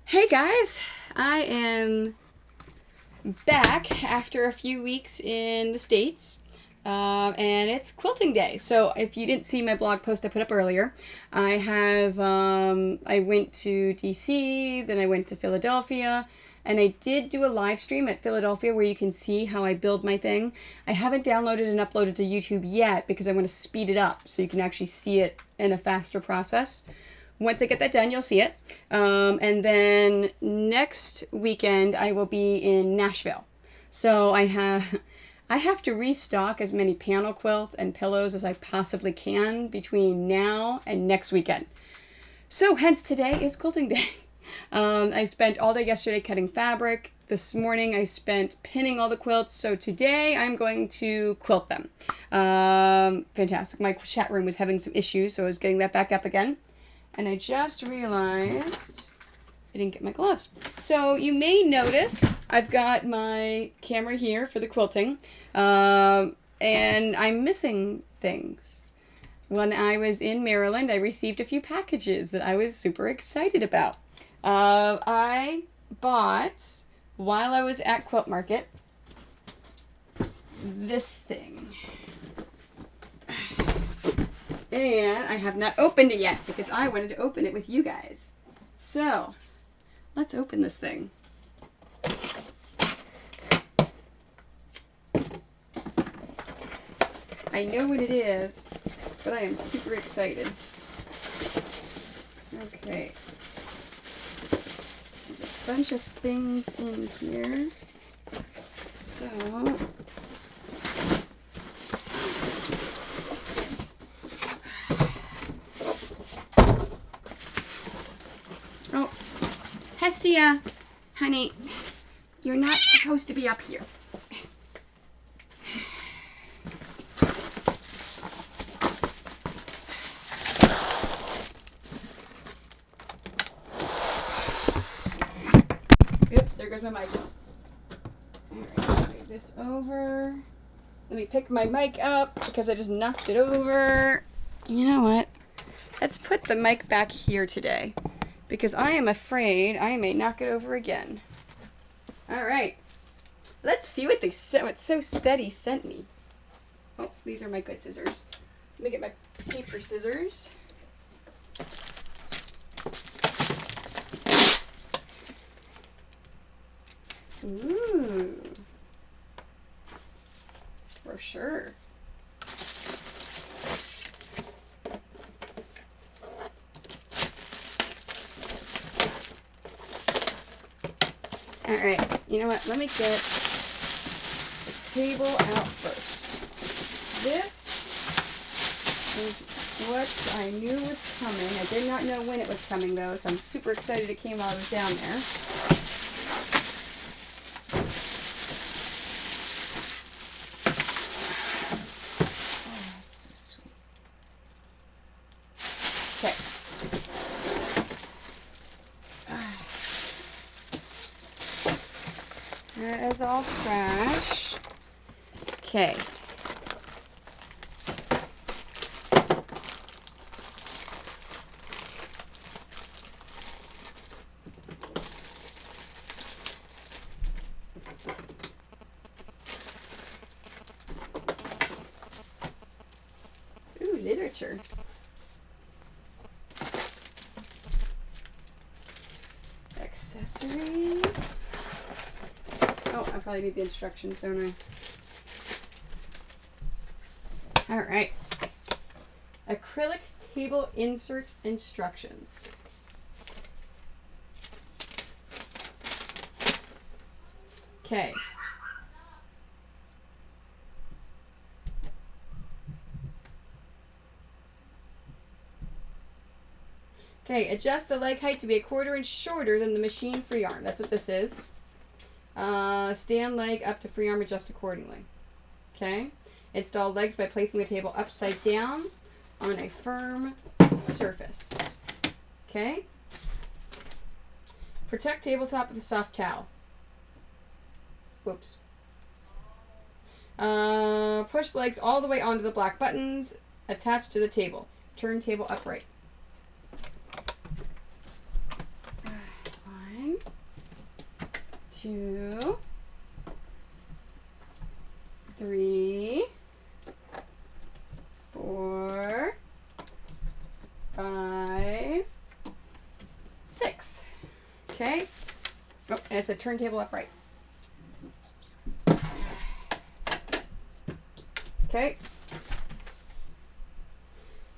Hey guys, I am back after a few weeks in the States, and it's quilting day. So if you didn't see my blog post I put up earlier, I went to DC, then I went to Philadelphia, and I did do a live stream at Philadelphia where you can see how I build my thing. I haven't downloaded and uploaded to YouTube yet because I want to speed it up so you can actually see it in a faster process. Once I get that done, you'll see it. And then next weekend, I will be in Nashville. So I have to restock as many panel quilts and pillows as I possibly can between now and next weekend. So hence today is quilting day. I spent all day yesterday cutting fabric. This morning I spent pinning all the quilts. So today I'm going to quilt them. Fantastic. My chat room was having some issues, so I was getting that back up again. And I just realized I didn't get my gloves. So you may notice I've got my camera here for the quilting, and I'm missing things. When I was in Maryland, I received a few packages that I was super excited about. I bought, while I was at Quilt Market, this thing. And I have not opened it yet because I wanted to open it with you guys. So, let's open this thing. I know what it is, but I am super excited. Okay. There's a bunch of things in here. So, Hestia, honey, you're not supposed to be up here. Oops, there goes my mic. Alright, move this over. Let me pick my mic up because I just knocked it over. You know what? Let's put the mic back here today, because I am afraid I may knock it over again. Alright. Let's see what what So Steady sent me. Oh, these are my good scissors. Let me get my paper scissors. Ooh. Brochure. Alright, you know what? Let me get the table out first. This is what I knew was coming. I did not know when it was coming, though, so I'm super excited it came while I was down there. Oh, that's so sweet. Okay. That is all fresh. Okay. Ooh, literature. Accessories. Oh, I probably need the instructions, don't I? Alright. Acrylic table insert instructions. Okay. Okay, adjust the leg height to be a 1/4 inch shorter than the machine free arm. That's what this is. Stand leg up to free arm, adjust accordingly. Okay. Install legs by placing the table upside down on a firm surface. Okay. Protect tabletop with a soft towel. Whoops. Push legs all the way onto the black buttons attached to the table. Turn table upright. 2, 3, 4, 5, 6. Okay. Oh, and it's a turntable upright. Okay.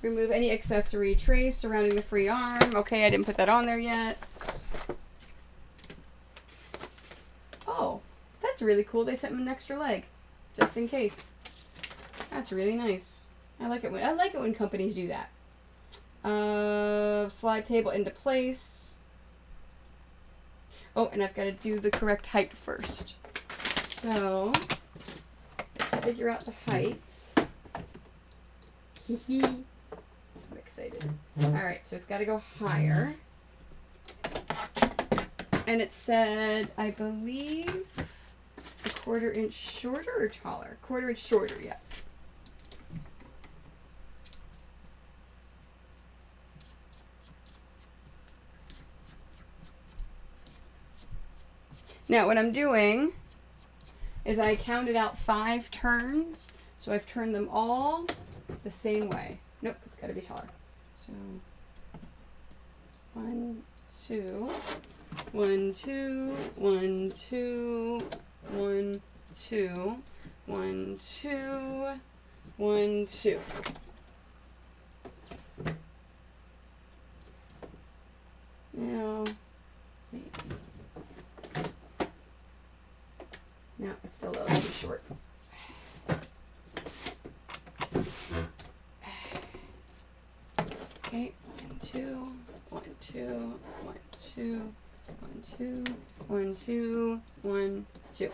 Remove any accessory trays surrounding the free arm. Okay, I didn't put that on there yet. Oh, that's really cool. They sent me an extra leg, just in case. That's really nice. I like it when companies do that. Slide table into place. Oh, and I've got to do the correct height first. So, figure out the height. Hee. I'm excited. Alright, so it's got to go higher. And it said, I believe, a 1/4 inch shorter or taller? 1/4 inch shorter, yeah. Now, what I'm doing is I counted out 5 turns, so I've turned them all the same way. Nope, it's got to be taller. So, 1, 2, 1, 2, 1, 2, 1, 2, 1, 2, 1, 2. Now, maybe. No, it's still a little too short. Okay, 1, 2, 1, 2, 1, 2, 1, 2, 1, 2, 1, 2.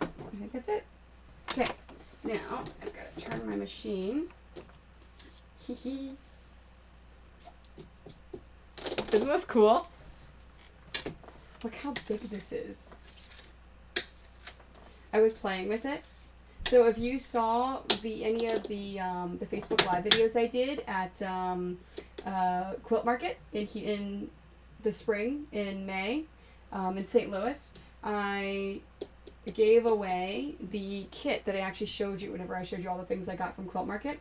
I think that's it. Okay, now I've got to turn my machine. Hee hee. Isn't this cool? Look how big this is. I was playing with it. So if you saw any of the Facebook Live videos I did at Quilt Market in the spring in May in St. Louis, I gave away the kit that I actually showed you whenever I showed you all the things I got from Quilt Market.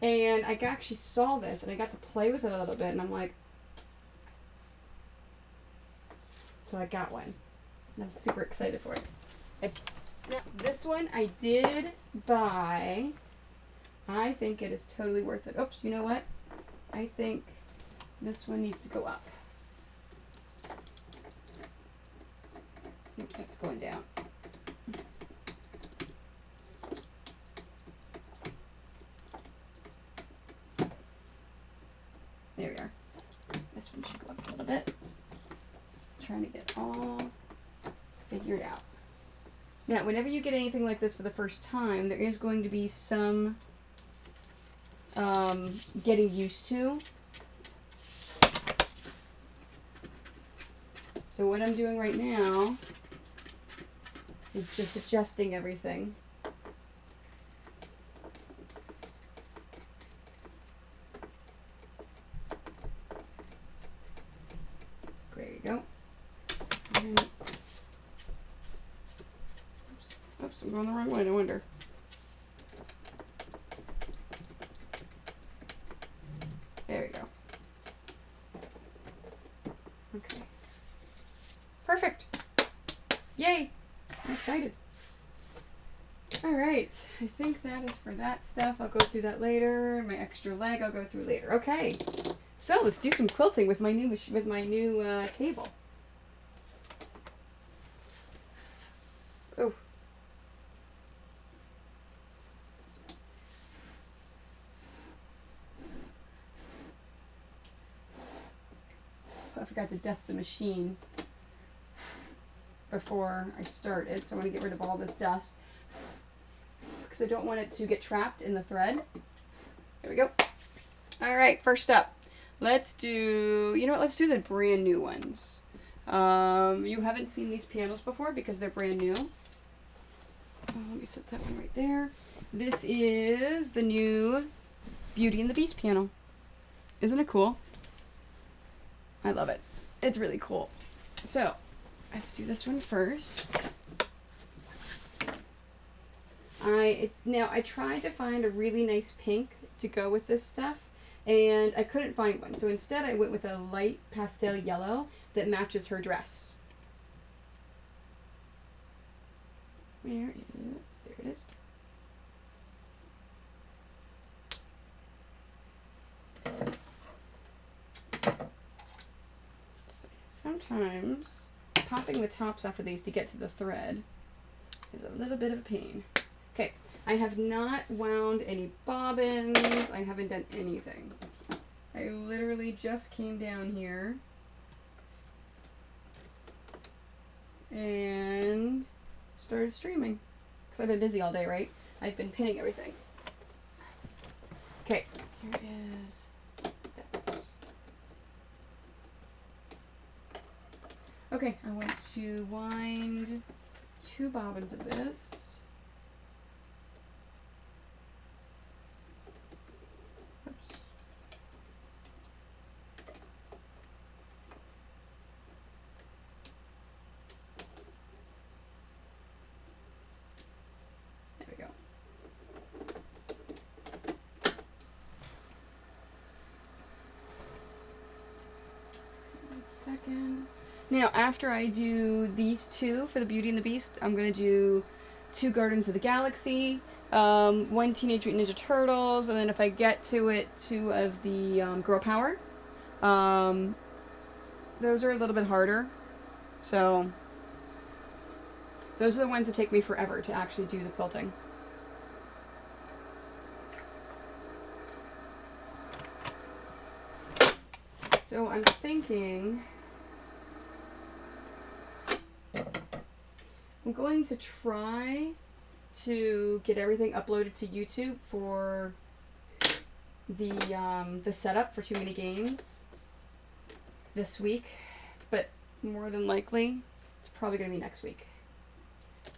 And I actually saw this and I got to play with it a little bit and I'm like, so I got one. And I'm super excited for it. Now, this one I did buy. I think it is totally worth it. Oops, you know what? I think this one needs to go up. Oops, that's going down. There we are. This one should go up a little bit. Trying to get all figured out. Now, whenever you get anything like this for the first time, there is going to be some getting used to. So what I'm doing right now is just adjusting everything. There you go. Right. Oops, I'm going the wrong way, no wonder. There we go. Okay. Perfect. Yay! I'm excited. Alright, I think that is for that stuff. I'll go through that later. My extra leg I'll go through later. Okay. So let's do some quilting with my new table. Oh. I forgot to dust the machine before I started, so I want to get rid of all this dust because I don't want it to get trapped in the thread. There we go. All right, first up, let's do, you know what, let's do the brand new ones. You haven't seen these panels before because they're brand new. Let me set that one right there. This is the new Beauty and the Beast panel. Isn't it cool? I love it. It's really cool. So, let's do this one first. Now I tried to find a really nice pink to go with this stuff, and I couldn't find one. So instead I went with a light pastel yellow that matches her dress. Where is, there it is. Sometimes popping the tops off of these to get to the thread is a little bit of a pain. Okay, I have not wound any bobbins. I haven't done anything. I literally just came down here and started streaming because I've been busy all day, right? I've been pinning everything. Okay, here is that. Okay, I want to wind 2 bobbins of this. Oops. There we go. One second. Now, after I do these 2 for the Beauty and the Beast, I'm going to do 2 Guardians of the Galaxy, 1 Teenage Mutant Ninja Turtles, and then if I get to it, 2 of the Girl Power. Those are a little bit harder, so those are the ones that take me forever to actually do the quilting. So I'm thinking I'm going to try to get everything uploaded to YouTube for the setup for Too Many Games this week, but more than likely it's probably going to be next week.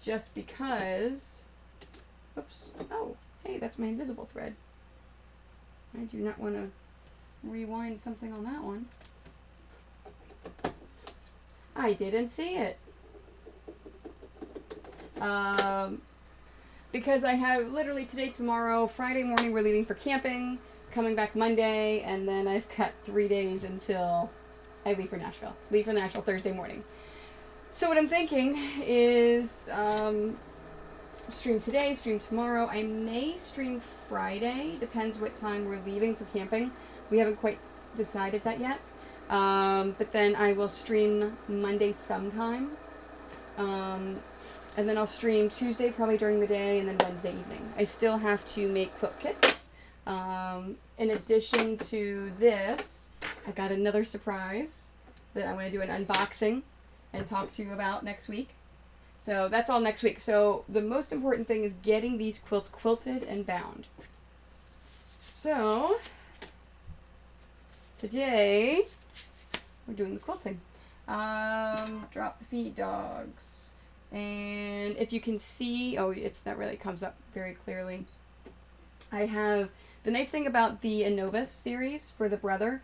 Just because, oops, oh, hey, that's my invisible thread. I do not want to rewind something on that one. I didn't see it. Because I have literally today, tomorrow, Friday morning we're leaving for camping, coming back Monday, and then I've got 3 days until I leave for Nashville. Leave for Nashville Thursday morning. So what I'm thinking is stream today, stream tomorrow. I may stream Friday, depends what time we're leaving for camping. We haven't quite decided that yet. But then I will stream Monday sometime. And then I'll stream Tuesday probably during the day, and then Wednesday evening. I still have to make quilt kits. In addition to this, I got another surprise that I'm going to do an unboxing and talk to you about next week. So that's all next week. So the most important thing is getting these quilts quilted and bound. So today we're doing the quilting. Drop the feed dogs. And if you can see, oh, it's not really comes up very clearly. I have, the nice thing about the Anubis series for the Brother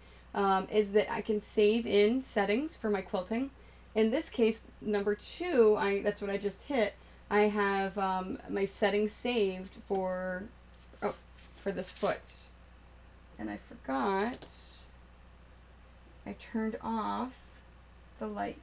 is that I can save in settings for my quilting. In this case, number 2, that's what I just hit. I have my settings saved for this foot. And I forgot, I turned off the light.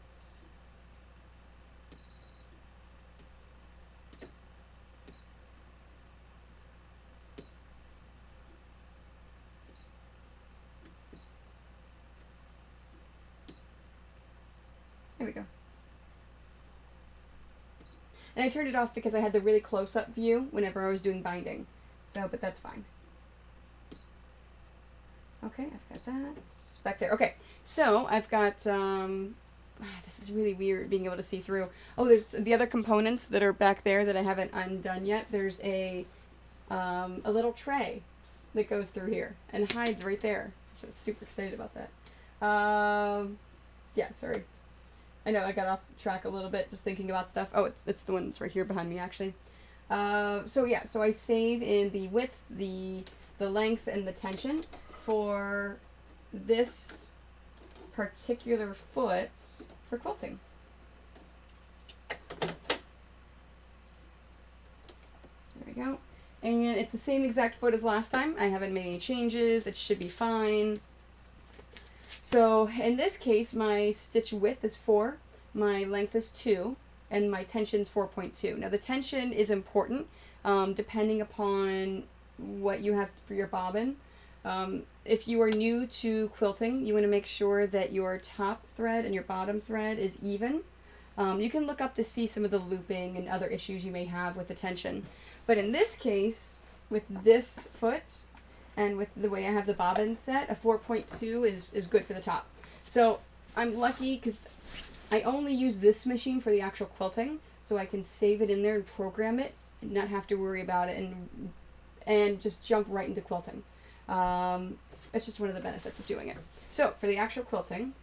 There we go. And I turned it off because I had the really close-up view whenever I was doing binding. So, but that's fine. Okay, I've got that back there. Okay, so I've got, this is really weird being able to see through. Oh, there's the other components that are back there that I haven't undone yet. There's a little tray that goes through here and hides right there. So it's super excited about that. Yeah, sorry. I know I got off track a little bit just thinking about stuff. Oh, it's the one that's right here behind me, actually. So yeah, so I save in the width, the length, and the tension for this particular foot for quilting. There we go. And it's the same exact foot as last time. I haven't made any changes. It should be fine. So in this case, my stitch width is 4, my length is 2, and my tension is 4.2. Now the tension is important depending upon what you have for your bobbin. If you are new to quilting, you want to make sure that your top thread and your bottom thread is even. You can look up to see some of the looping and other issues you may have with the tension. But in this case, with this foot, and with the way I have the bobbin set, a 4.2 is good for the top. So I'm lucky because I only use this machine for the actual quilting, so I can save it in there and program it and not have to worry about it and just jump right into quilting. It's just one of the benefits of doing it. So for the actual quilting,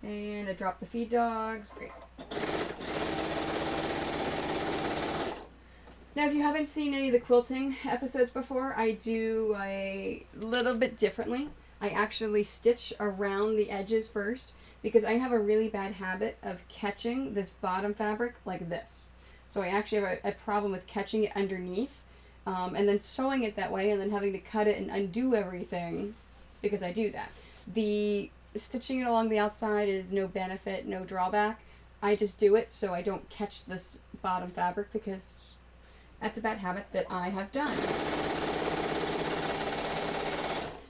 and I dropped the feed dogs, great. Now, if you haven't seen any of the quilting episodes before, I do a little bit differently. I actually stitch around the edges first because I have a really bad habit of catching this bottom fabric like this. So I actually have a problem with catching it underneath and then sewing it that way and then having to cut it and undo everything because I do that. The stitching it along the outside is no benefit, no drawback. I just do it so I don't catch this bottom fabric because that's a bad habit that I have done.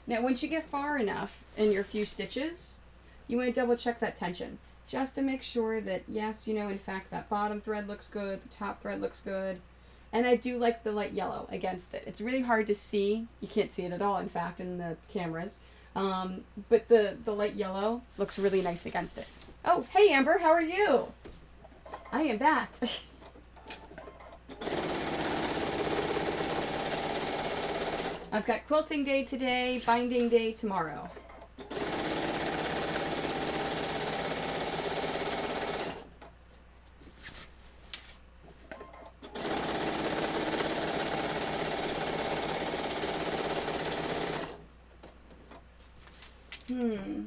Now, once you get far enough in your few stitches, you want to double check that tension just to make sure that, yes, you know, in fact, that bottom thread looks good, the top thread looks good. And I do like the light yellow against it. It's really hard to see. You can't see it at all, in fact, in the cameras. But the light yellow looks really nice against it. Oh, hey, Amber, how are you? I am back. I've got quilting day today, binding day tomorrow.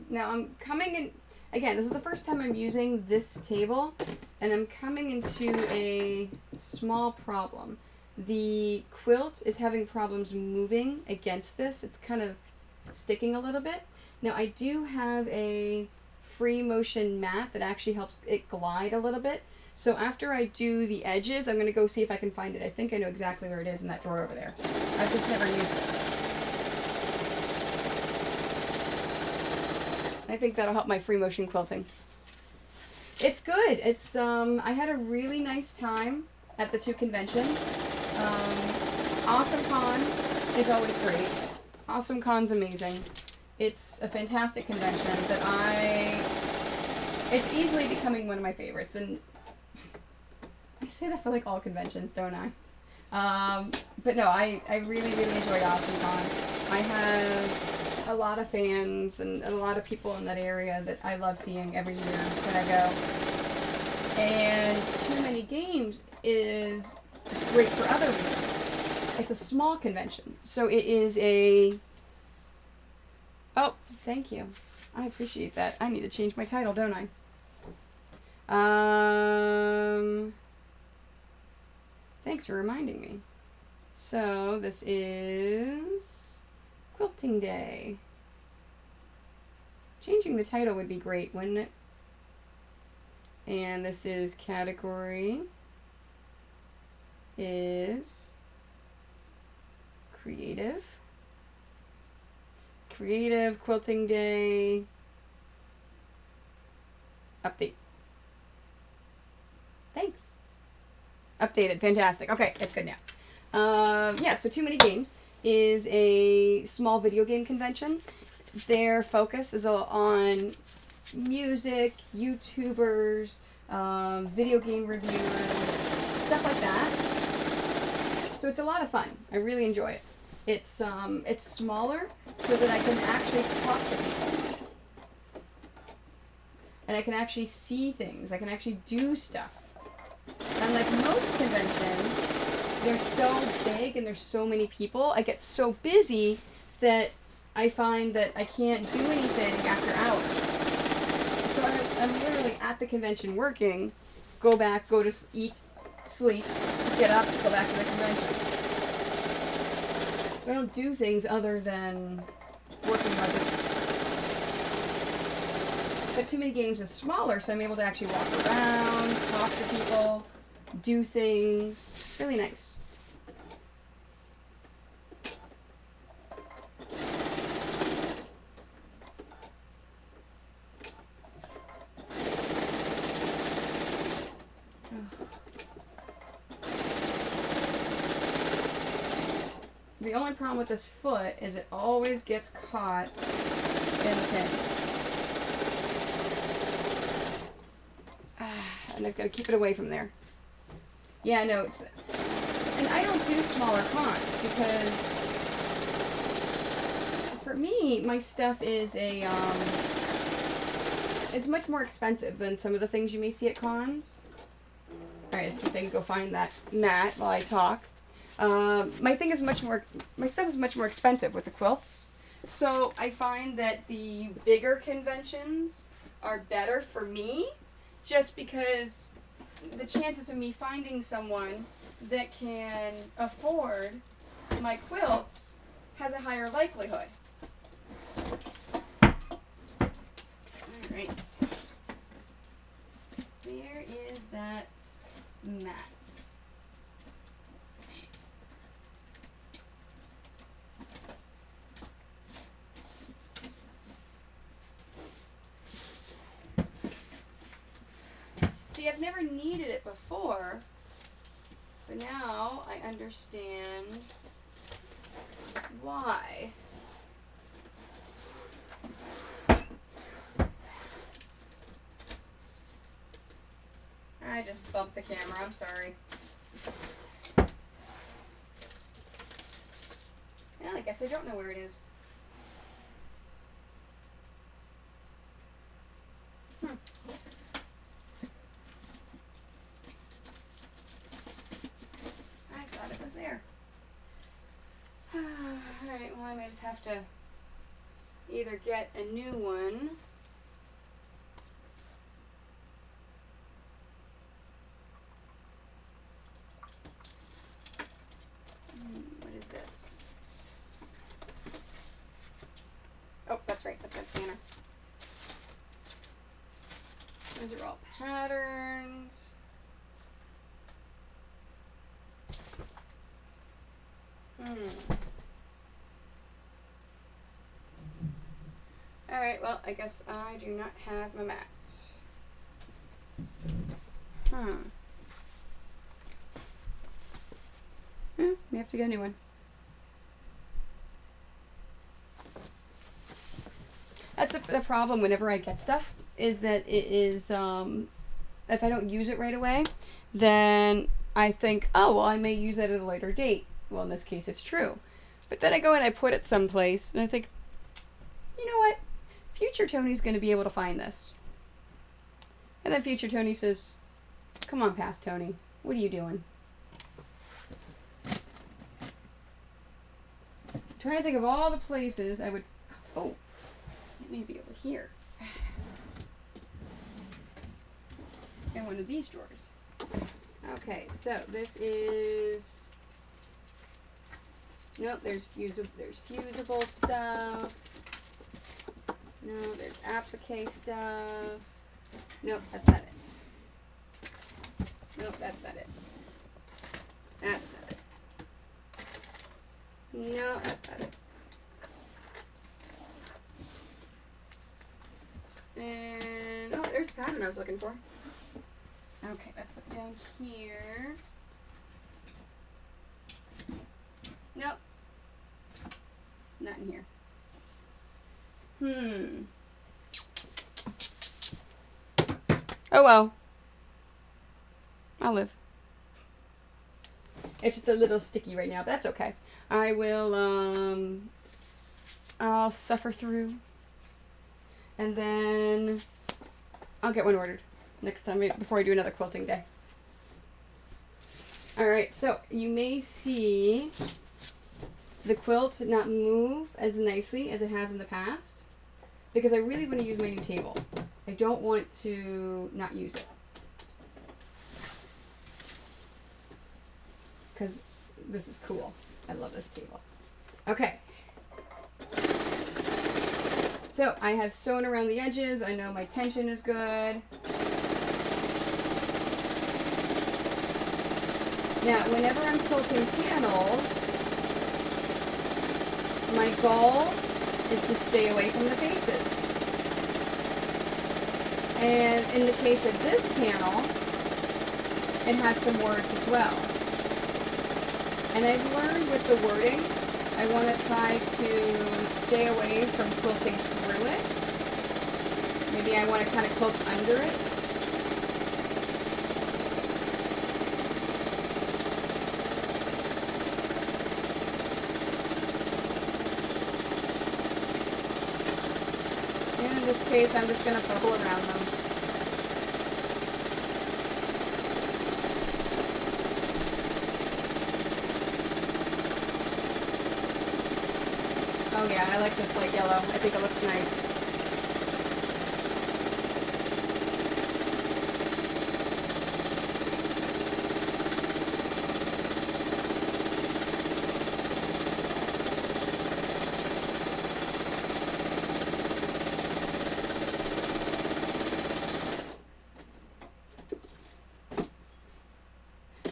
Now I'm coming in, again, this is the first time I'm using this table, and I'm coming into a small problem. The quilt is having problems moving against this. It's kind of sticking a little bit. Now I do have a free motion mat that actually helps it glide a little bit. So after I do the edges, I'm going to go see if I can find it. I think I know exactly where it is in that drawer over there. I've just never used it. I think that'll help my free motion quilting. It's good. It's I had a really nice time at the 2 conventions. Awesome Con is always great. Awesome Con's amazing. It's a fantastic convention that it's easily becoming one of my favorites, and I say that for like all conventions, don't I? But no, I really, really enjoyed Awesome Con. I have a lot of fans and a lot of people in that area that I love seeing every year when I go. And Too Many Games is great for other reasons. It's a small convention, so it is a... Oh, thank you. I appreciate that. I need to change my title, don't I? Thanks for reminding me. So, this is Quilting Day. Changing the title would be great, wouldn't it? And this is category is creative. Creative Quilting Day update. Thanks. Updated. Fantastic. Okay, it's good now. Yeah, so Too Many Games is a small video game convention. Their focus is on music, YouTubers, video game reviewers, stuff like that. So it's a lot of fun. I really enjoy it. It's smaller so that I can actually talk to people. And I can actually see things. I can actually do stuff. Unlike most conventions, they're so big and there's so many people, I get so busy that I find that I can't do anything after hours. So I'm literally at the convention working, go back, go to eat, sleep, get up, go back to the convention. So I don't do things other than working on it. But Too Many Games is smaller, so I'm able to actually walk around, talk to people, do things. It's really nice. The only problem with this foot is it always gets caught in the pins. And I've got to keep it away from there. Yeah, no, it's... And I don't do smaller cons because... For me, my stuff is a, it's much more expensive than some of the things you may see at cons. Alright, let's see if I can go find that mat while I talk. My stuff is much more expensive with the quilts. So I find that the bigger conventions are better for me just because the chances of me finding someone that can afford my quilts has a higher likelihood. Alright. Where is that mat? See, I've never needed it before, but now I understand why. I just bumped the camera, I'm sorry. Well, I guess I don't know where it is. I thought it was there. Alright, well I may just have to either get a new one. What is this? Oh, that's right, that's my planner. Those are all patterns. Alright, well, I guess I do not have my mats. We have to get a new one. That's the problem whenever I get stuff, is that it is, if I don't use it right away, then I think, oh, well, I may use it at a later date. Well, in this case, it's true. But then I go and I put it someplace, and I think, you know what? Future Tony's going to be able to find this. And then Future Tony says, come on, past Tony. What are you doing? I'm trying to think of all the places I would... Oh, it may be over here. In one of these drawers. Okay, so this is... Nope, there's fusible stuff. No, there's applique stuff. Nope, that's not it. Nope, that's not it. That's not it. No, that's not it. And, oh, there's the pattern I was looking for. Okay, let's look down here. Nope. It's not in here. Oh well. I'll live. It's just a little sticky right now, but that's okay. I will, I'll suffer through. And then I'll get one ordered next time, before I do another quilting day. Alright, so you may see the quilt not move as nicely as it has in the past, because I really want to use my new table. I don't want to not use it, because this is cool. I love this table. Okay. So I have sewn around the edges. I know my tension is good. Now, whenever I'm quilting panels, my goal is to stay away from the faces. And in the case of this panel, it has some words as well. And I've learned with the wording, I want to try to stay away from quilting through it. Maybe I want to kind of quilt under it. And in this case, I'm just going to bubble around them. Oh yeah, I like this light yellow. I think it looks nice.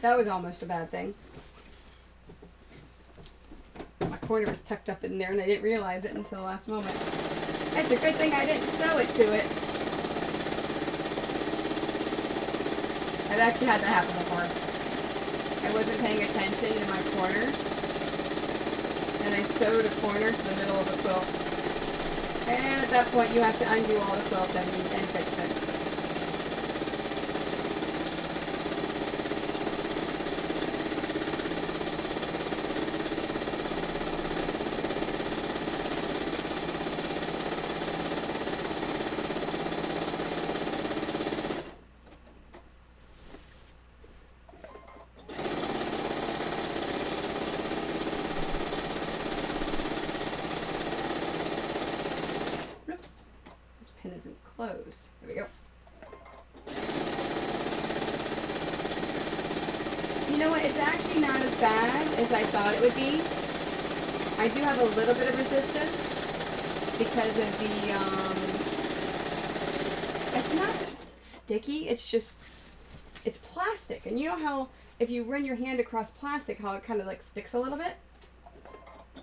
That was almost a bad thing. Corner was tucked up in there and I didn't realize it until the last moment. It's a good thing I didn't sew it to it. I've actually had that happen before. I wasn't paying attention to my corners and I sewed a corner to the middle of the quilt. And at that point you have to undo all the quilt and fix it. Isn't closed. There we go. You know what? It's actually not as bad as I thought it would be. I do have a little bit of resistance because of the, it's not sticky, it's just, it's plastic. And you know how if you run your hand across plastic, how it kind of like sticks a little bit?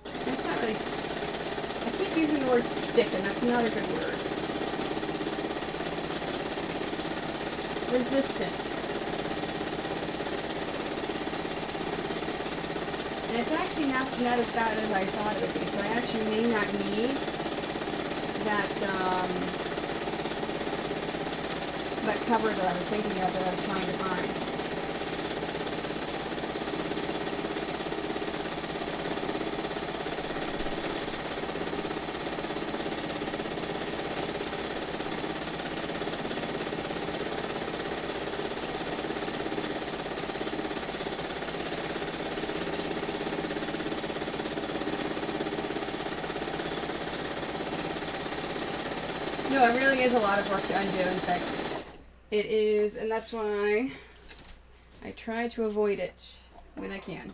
That's not really, I keep using the word stick and that's not a good word. Resistant. And it's actually not as bad as I thought it would be, so I actually may not need that, that cover that I was thinking of that I was trying to find. No, it really is a lot of work to undo and fix. It is, and that's why I try to avoid it when I can.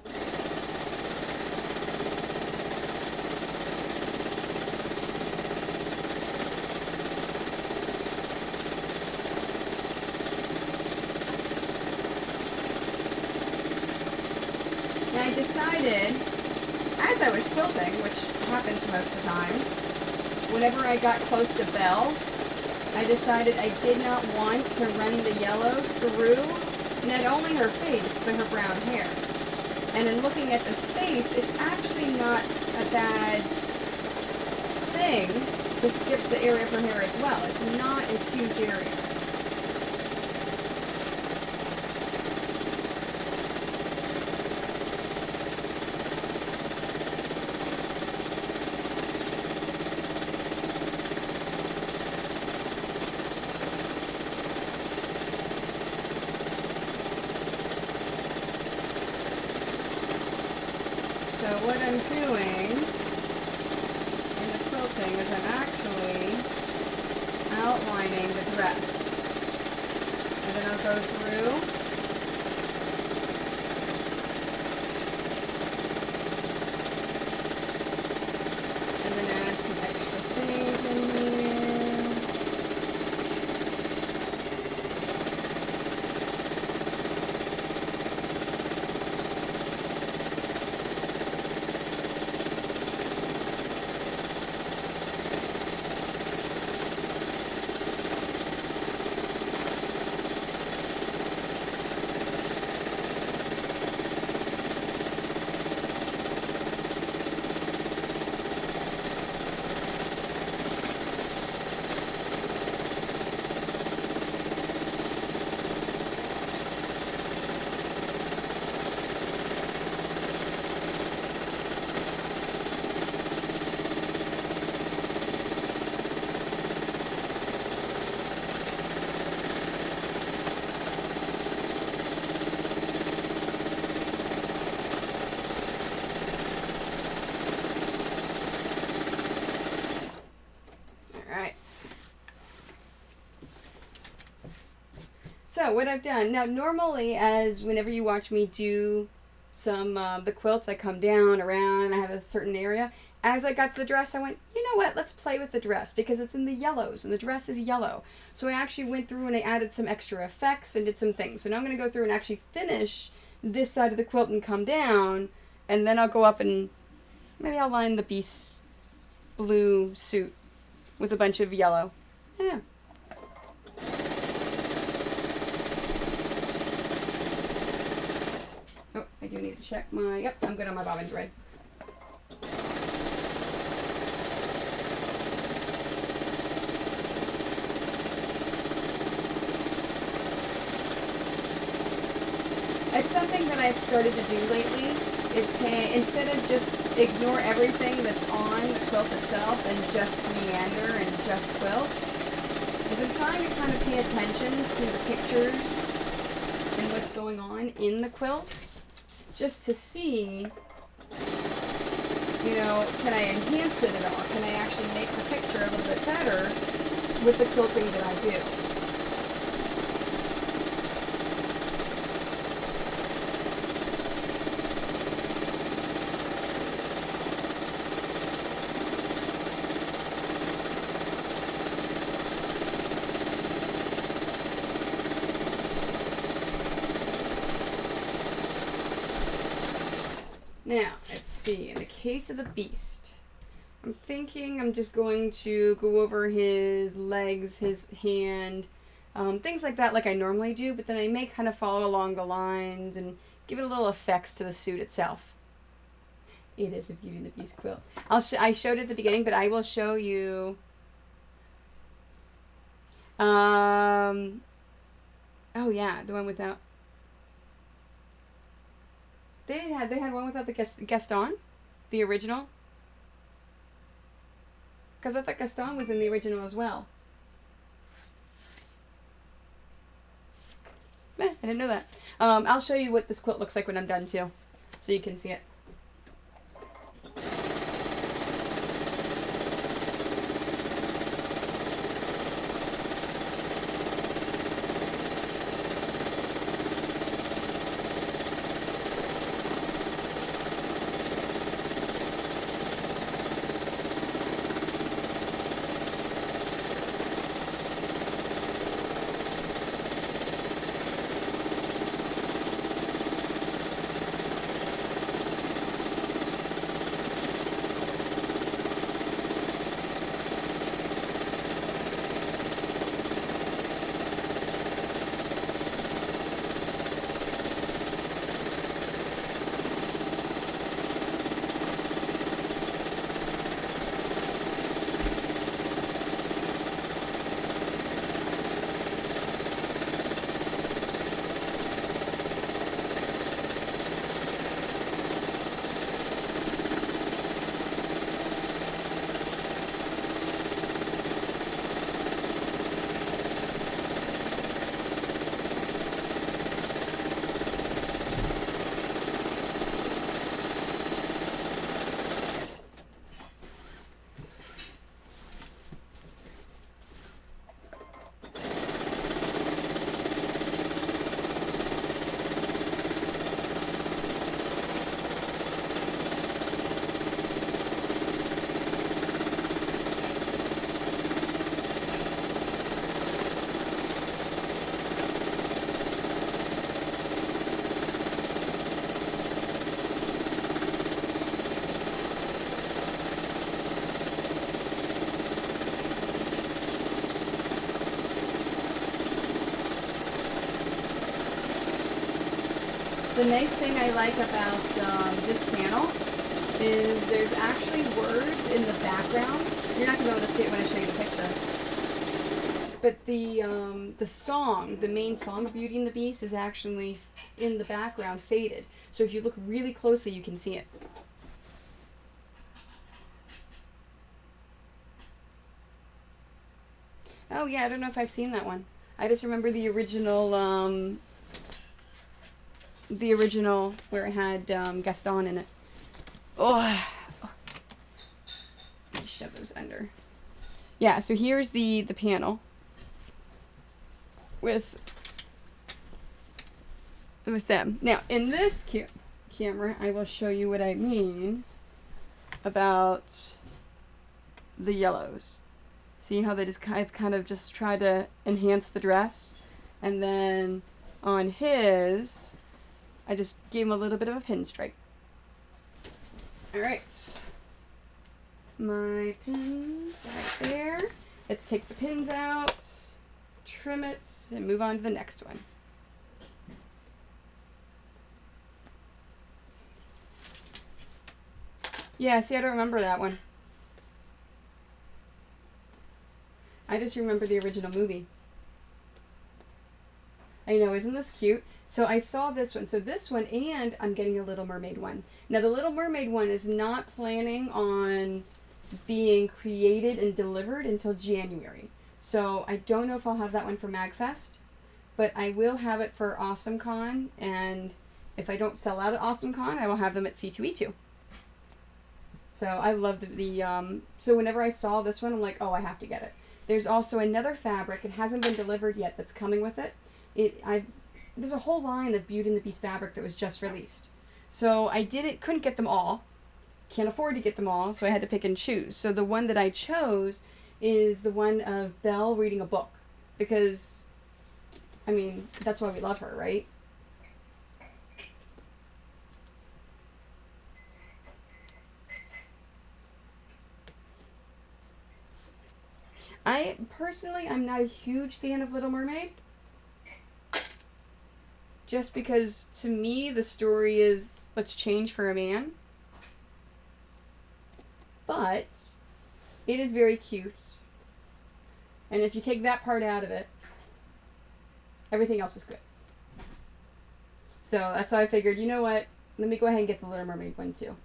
And I decided, as I was quilting, which happens most of the time, whenever I got close to Belle, I decided I did not want to run the yellow through not only her face, but her brown hair. And in looking at this face, it's actually not a bad thing to skip the area of her hair as well. It's not a huge area. So what I'm doing in the quilting is I'm actually outlining the dress. And then I'll go through and then add some extra things in here. So what I've done, now normally as whenever you watch me do some the quilts, I come down around and I have a certain area. As I got to the dress, I went, you know what, let's play with the dress because it's in the yellows and the dress is yellow. So I actually went through and I added some extra effects and did some things. So now I'm going to go through and actually finish this side of the quilt and come down, and then I'll go up and maybe I'll line the beast blue suit with a bunch of yellow. Yeah. Oh, I do need to check my, yep, I'm good on my bobbin thread. It's something that I've started to do lately, is instead of just ignore everything that's on the quilt itself and just meander and just quilt, is I'm trying to kind of pay attention to the pictures and what's going on in the quilt, just to see, you know, can I enhance it at all? Can I actually make the picture a little bit better with the quilting that I do? Now, let's see, in the case of the beast, I'm thinking I'm just going to go over his legs, his hand, things like that like I normally do, but then I may kind of follow along the lines and give it a little effects to the suit itself. It is a Beauty and the Beast quilt. I showed it at the beginning, but I will show you. Oh yeah, the one without. They had one without the Gaston, the original. Because I thought Gaston was in the original as well. I didn't know that. I'll show you what this quilt looks like when I'm done too, so you can see it. The nice thing I like about this panel is there's actually words in the background. You're not going to be able to see it when I show you the picture. But the song, the main song of Beauty and the Beast is actually in the background faded. So if you look really closely, you can see it. Oh yeah, I don't know if I've seen that one. I just remember the original where it had Gaston in it. Oh, let me shove those under. Yeah, so here's the panel with them. Now, in this camera, I will show you what I mean about the yellows. See how they just I've kind of just tried to enhance the dress, and then on his, I just gave him a little bit of a pinstripe. All right, my pins right there. Let's take the pins out, trim it, and move on to the next one. Yeah, see, I don't remember that one. I just remember the original movie. I know, isn't this cute? So I saw this one. So this one, and I'm getting a Little Mermaid one. Now the Little Mermaid one is not planning on being created and delivered until January. So I don't know if I'll have that one for MagFest, but I will have it for AwesomeCon, and if I don't sell out at AwesomeCon, I will have them at C2E2. So I love so whenever I saw this one, I'm like, oh, I have to get it. There's also another fabric. It hasn't been delivered yet. That's coming with it. There's a whole line of Beauty and the Beast fabric that was just released. So I couldn't get them all. Can't afford to get them all, so I had to pick and choose. So the one that I chose is the one of Belle reading a book, because, I mean, that's why we love her, right? I'm not a huge fan of Little Mermaid. Just because, to me, the story is, let's change for a man. But, it is very cute. And if you take that part out of it, everything else is good. So, that's how I figured, you know what, let me go ahead and get the Little Mermaid one too.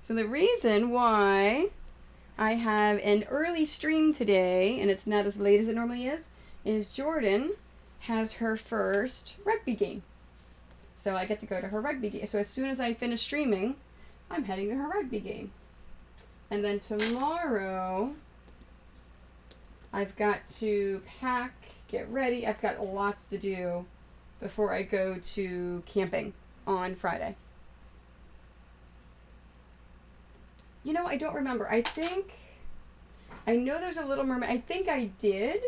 So the reason why I have an early stream today, and it's not as late as it normally is Jordan has her first rugby game. So I get to go to her rugby game. So as soon as I finish streaming, I'm heading to her rugby game. And then tomorrow, I've got to pack, get ready. I've got lots to do before I go to camping on Friday. You know, I don't remember. I know there's a Little Mermaid. I think I did,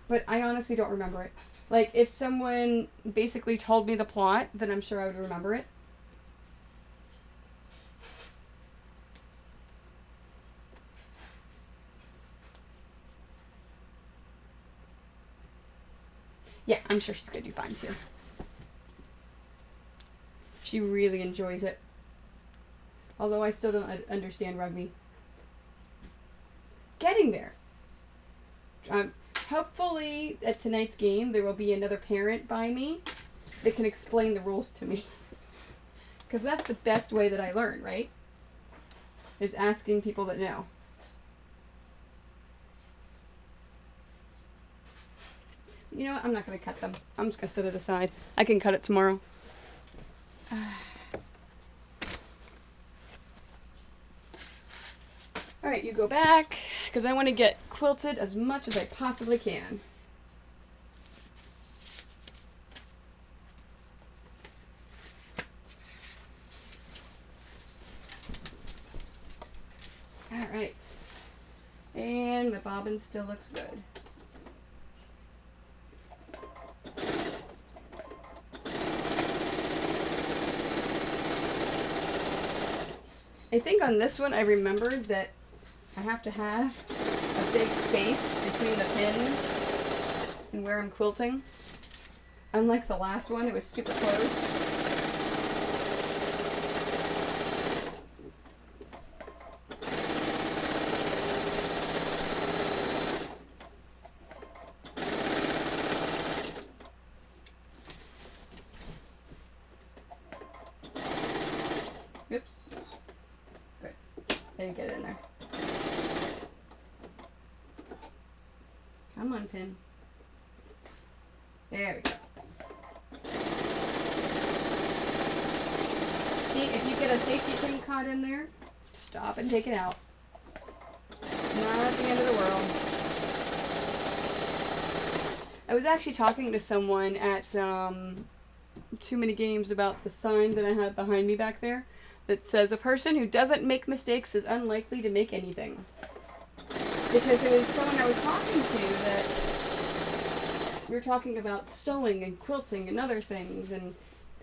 but I honestly don't remember it. Like, if someone basically told me the plot, then I'm sure I would remember it. Yeah, I'm sure she's going to do fine too. She really enjoys it. Although I still don't understand rugby. Getting there. Hopefully, at tonight's game, there will be another parent by me that can explain the rules to me. Because that's the best way that I learn, right? Is asking people that know. You know what? I'm not going to cut them. I'm just going to set it aside. I can cut it tomorrow. Alright, you go back, because I want to get quilted as much as I possibly can. Alright. And my bobbin still looks good. I think on this one I remembered that I have to have a big space between the pins and where I'm quilting. Unlike the last one, it was super close. Oops. Good. There you get it in there. Come on, pin. There we go. See, if you get a safety pin caught in there, stop and take it out. Not the end of the world. I was actually talking to someone at Too Many Games about the sign that I had behind me back there that says a person who doesn't make mistakes is unlikely to make anything. Because it was someone I was talking to that we were talking about sewing and quilting and other things, and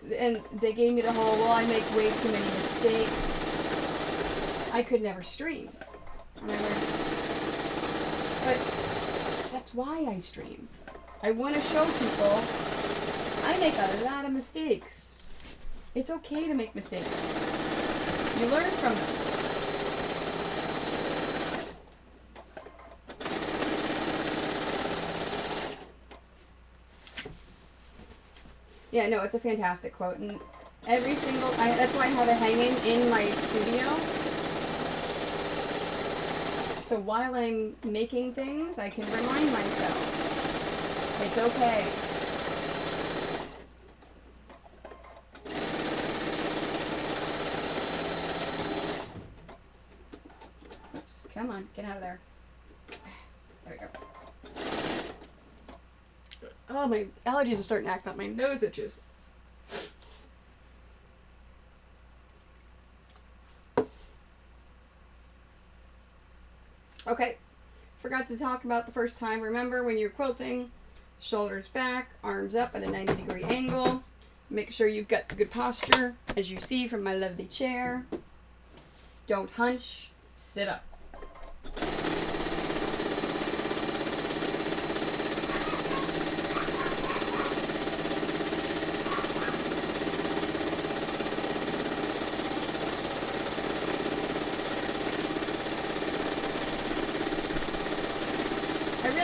they gave me the whole, well, I make way too many mistakes. I could never stream. And I went, but that's why I stream. I want to show people I make a lot of mistakes. It's okay to make mistakes. You learn from them. Yeah, no, it's a fantastic quote, and every single, that's why I have it hanging in my studio. So while I'm making things, I can remind myself, it's okay. Oops, come on, get out of there. There we go. Oh, my allergies are starting to act up. My nose itches. Okay, forgot to talk about the first time. Remember, when you're quilting, shoulders back, arms up at a 90-degree angle. Make sure you've got good posture, as you see from my lovely chair. Don't hunch, sit up.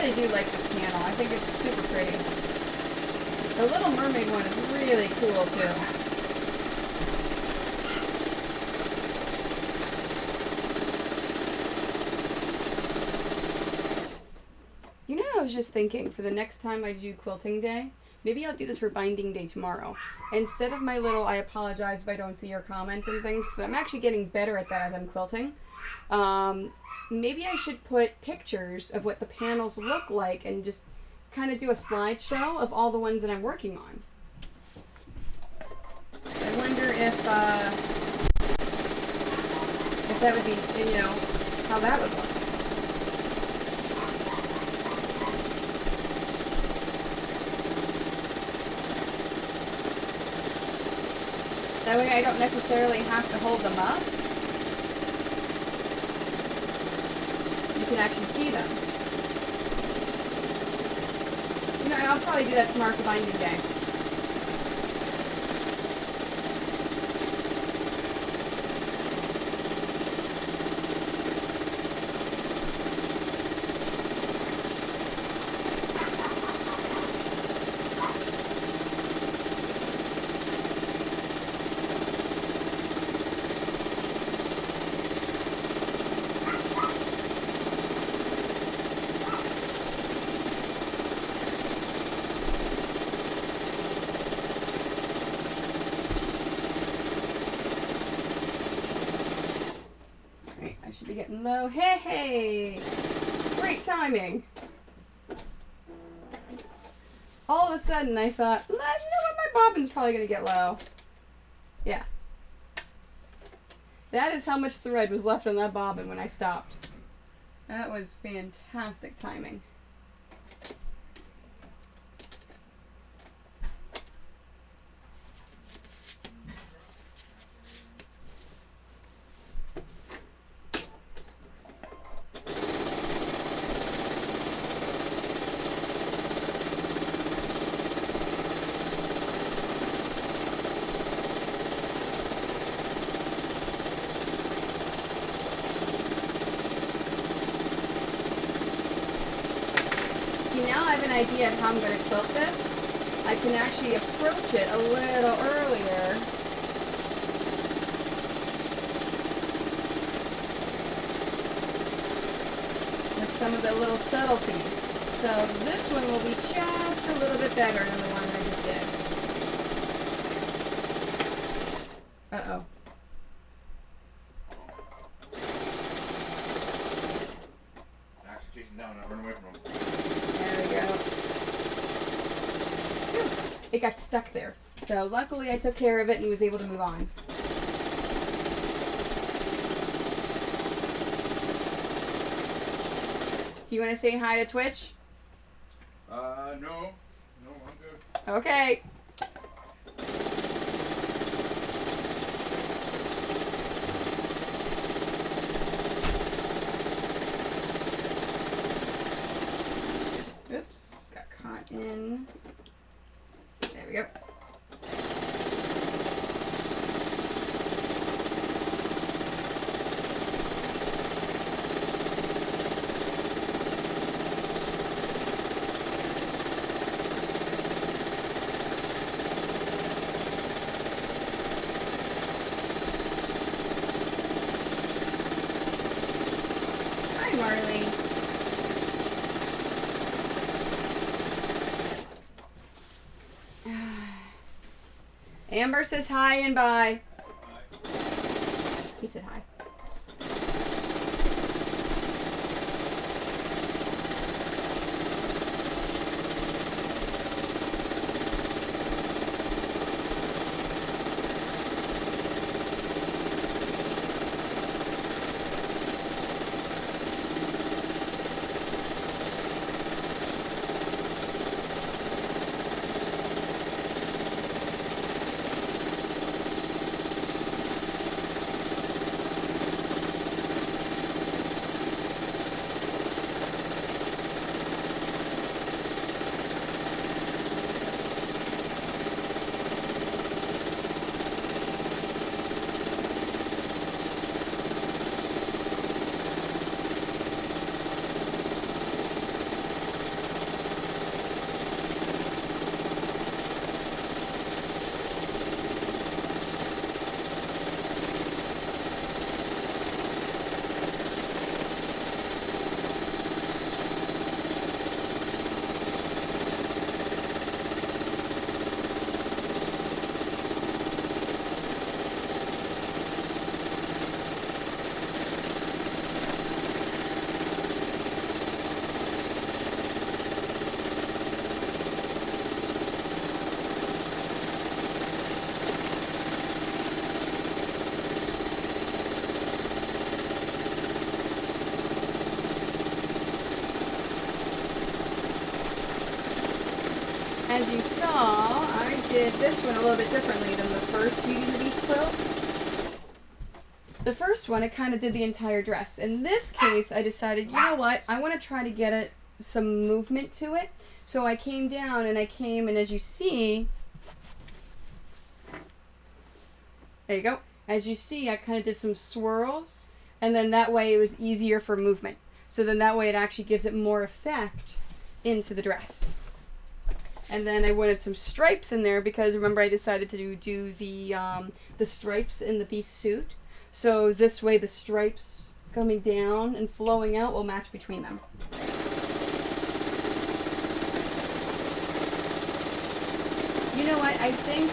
I do like this panel. I think it's super pretty. The Little Mermaid one is really cool too. You know, I was just thinking for the next time I do quilting day, maybe I'll do this for binding day tomorrow. Instead of my little, I apologize if I don't see your comments and things, because I'm actually getting better at that as I'm quilting. Maybe I should put pictures of what the panels look like and just kind of do a slideshow of all the ones that I'm working on. I wonder if that would be, you know, how that would look. That way I don't necessarily have to hold them up. You can actually see them. You know, I'll probably do that tomorrow for binding day. Be getting low. Hey! Great timing. All of a sudden I thought, you know what, my bobbin's probably going to get low. Yeah. That is how much thread was left on that bobbin when I stopped. That was fantastic timing. idea of how I'm going to quilt this, I can actually approach it a little earlier. With some of the little subtleties. So this one will be just a little bit better than the one I just did. Uh-oh. Actually chasing down, not run away from him. There we go. Whew. It got stuck there. So luckily I took care of it and was able to move on. Do you want to say hi to Twitch? No. No, I'm good. Okay. Oops, got caught in. There we go. Hi, Marley. Amber says hi and bye. Hi. He said hi. As you saw, I did this one a little bit differently than the first Beauty and the Beast quilt. The first one, I kind of did the entire dress. In this case, I decided, you know what, I want to try to get it some movement to it. So I came down and and as you see, there you go. As you see, I kind of did some swirls, and then that way it was easier for movement. So then that way it actually gives it more effect into the dress. And then I wanted some stripes in there because remember I decided to do the stripes in the beast suit. So this way the stripes coming down and flowing out will match between them. You know what? I think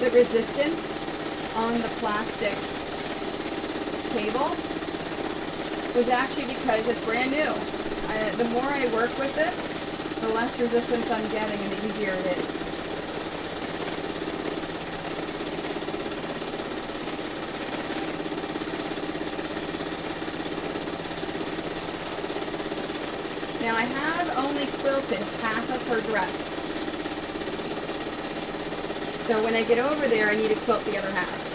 the resistance on the plastic table was actually because it's brand new. The more I work with this, the less resistance I'm getting and the easier it is. Now I have only quilted half of her dress. So when I get over there, I need to quilt the other half.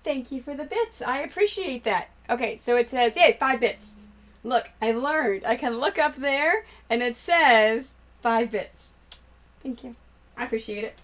Thank you for the bits. I appreciate that. Okay, so it says, yay, 5 bits. Look, I learned. I can look up there, and it says 5 bits. Thank you. I appreciate it.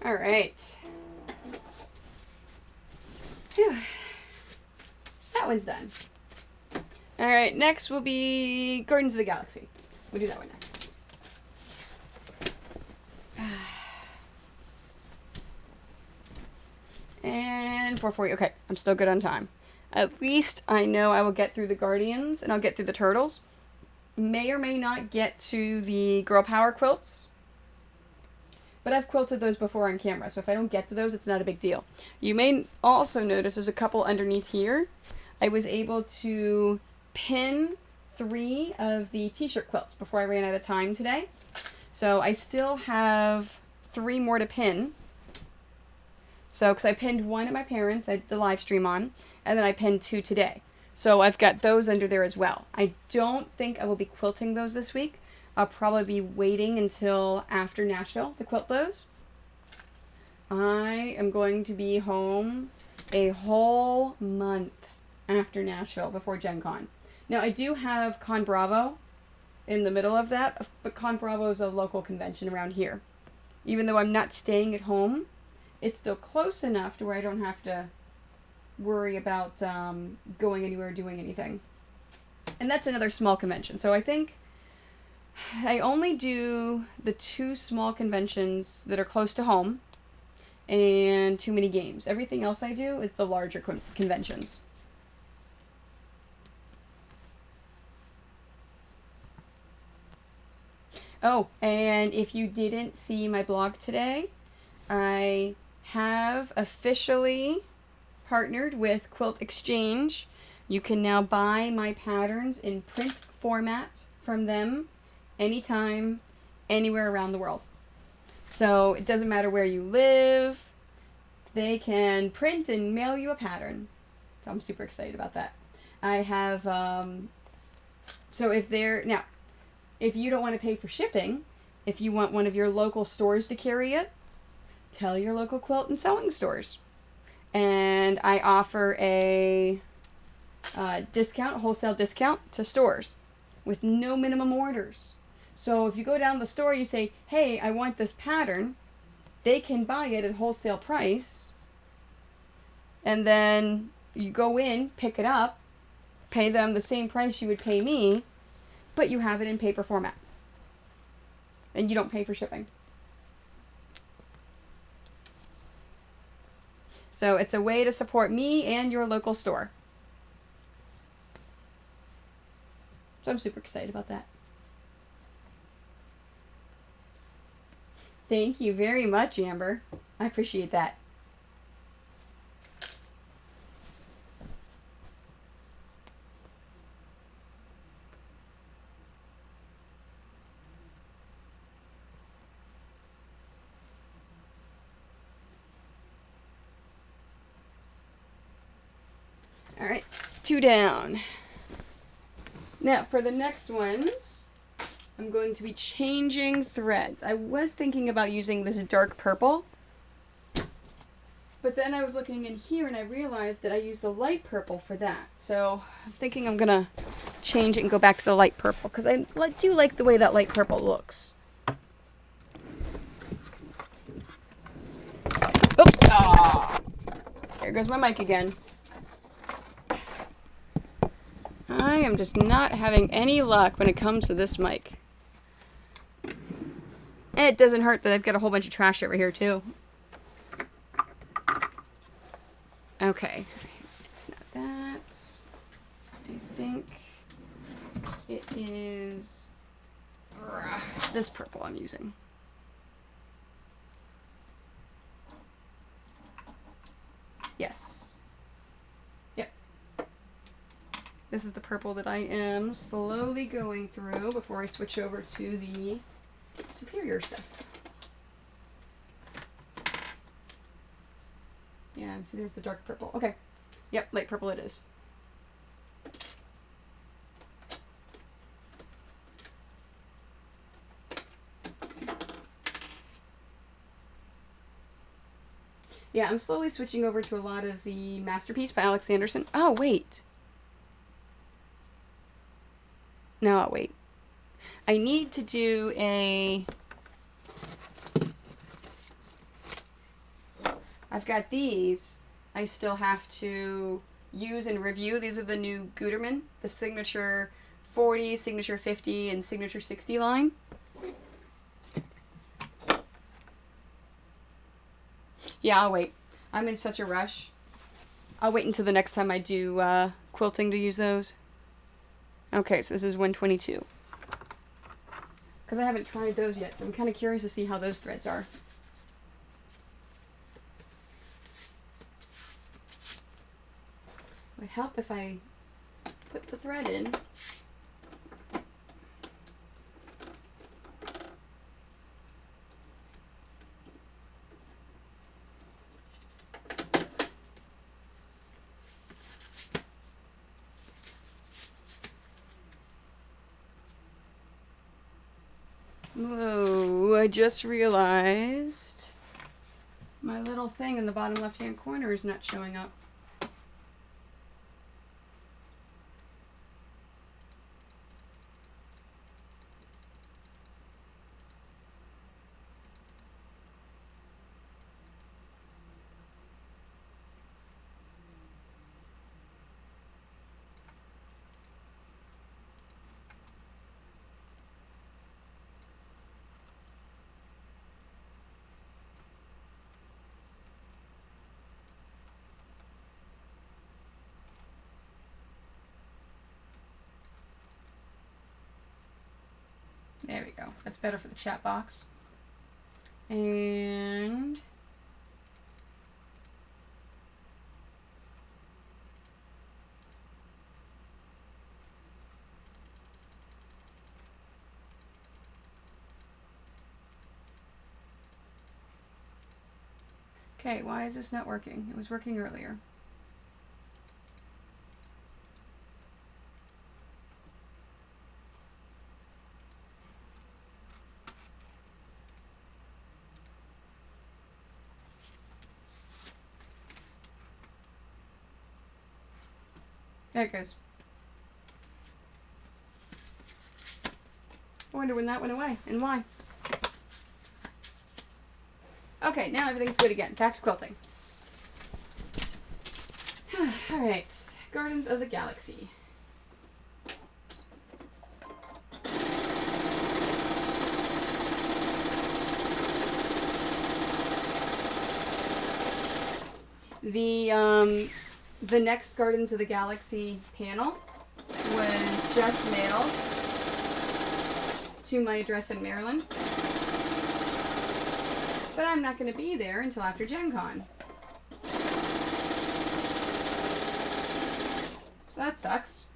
All right. Whew. That one's done. All right, next will be Gardens of the Galaxy. We'll do that one next. And 4:40. Okay, I'm still good on time. At least I know I will get through the Guardians and I'll get through the Turtles. May or may not get to the Girl Power quilts. But I've quilted those before on camera, so if I don't get to those, it's not a big deal. You may also notice there's a couple underneath here. I was able to pin 3 of the t-shirt quilts before I ran out of time today. So I still have 3 more to pin. So, because I pinned 1 at my parents', I did the live stream on, and then I pinned 2 today. So I've got those under there as well. I don't think I will be quilting those this week. I'll probably be waiting until after Nashville to quilt those. I am going to be home a whole month after Nashville before Gen Con. Now, I do have Con Bravo in the middle of that, but Con Bravo is a local convention around here. Even though I'm not staying at home, it's still close enough to where I don't have to worry about going anywhere or doing anything. And that's another small convention. So I think I only do the 2 small conventions that are close to home and too many games. Everything else I do is the larger conventions. Oh, and if you didn't see my blog today, I have officially partnered with Quilt Exchange. You can now buy my patterns in print formats from them anytime, anywhere around the world. So it doesn't matter where you live, they can print and mail you a pattern. So I'm super excited about that. I have, so if you don't want to pay for shipping, if you want one of your local stores to carry it, tell your local quilt and sewing stores. And I offer a wholesale discount to stores with no minimum orders. So if you go down the store, you say, hey, I want this pattern, they can buy it at wholesale price, and then you go in, pick it up, pay them the same price you would pay me, but you have it in paper format. And you don't pay for shipping. So it's a way to support me and your local store. So I'm super excited about that. Thank you very much, Amber. I appreciate that. All right, 2 down. Now for the next ones, I'm going to be changing threads. I was thinking about using this dark purple, but then I was looking in here and I realized that I use the light purple for that. So I'm thinking I'm gonna change it and go back to the light purple because I do like the way that light purple looks. Oops! Ah, there goes my mic again. I am just not having any luck when it comes to this mic. And it doesn't hurt that I've got a whole bunch of trash over here, too. Okay. It's not that. I think it is this purple I'm using. Yes. Yep. This is the purple that I am slowly going through before I switch over to the superior stuff. Yeah, and see there's the dark purple. Okay. Yep, light purple it is. Yeah, I'm slowly switching over to a lot of the Masterpiece by Alex Anderson. Oh, wait. No, I'll wait. I need to do a... I've got these. I still have to use and review. These are the new Gutermann, the Signature 40, Signature 50, and Signature 60 line. Yeah, I'll wait. I'm in such a rush. I'll wait until the next time I do quilting to use those. Okay, so this is 122. Because I haven't tried those yet, so I'm kind of curious to see how those threads are. It would help if I put the thread in. Whoa, I just realized my little thing in the bottom left-hand corner is not showing up. There we go. That's better for the chat box. And okay, why is this not working? It was working earlier. There it goes. I wonder when that went away and why. Okay, now everything's good again. Back to quilting. Alright, Gardens of the Galaxy. The next Gardens of the Galaxy panel was just mailed to my address in Maryland. But I'm not going to be there until after Gen Con. So that sucks.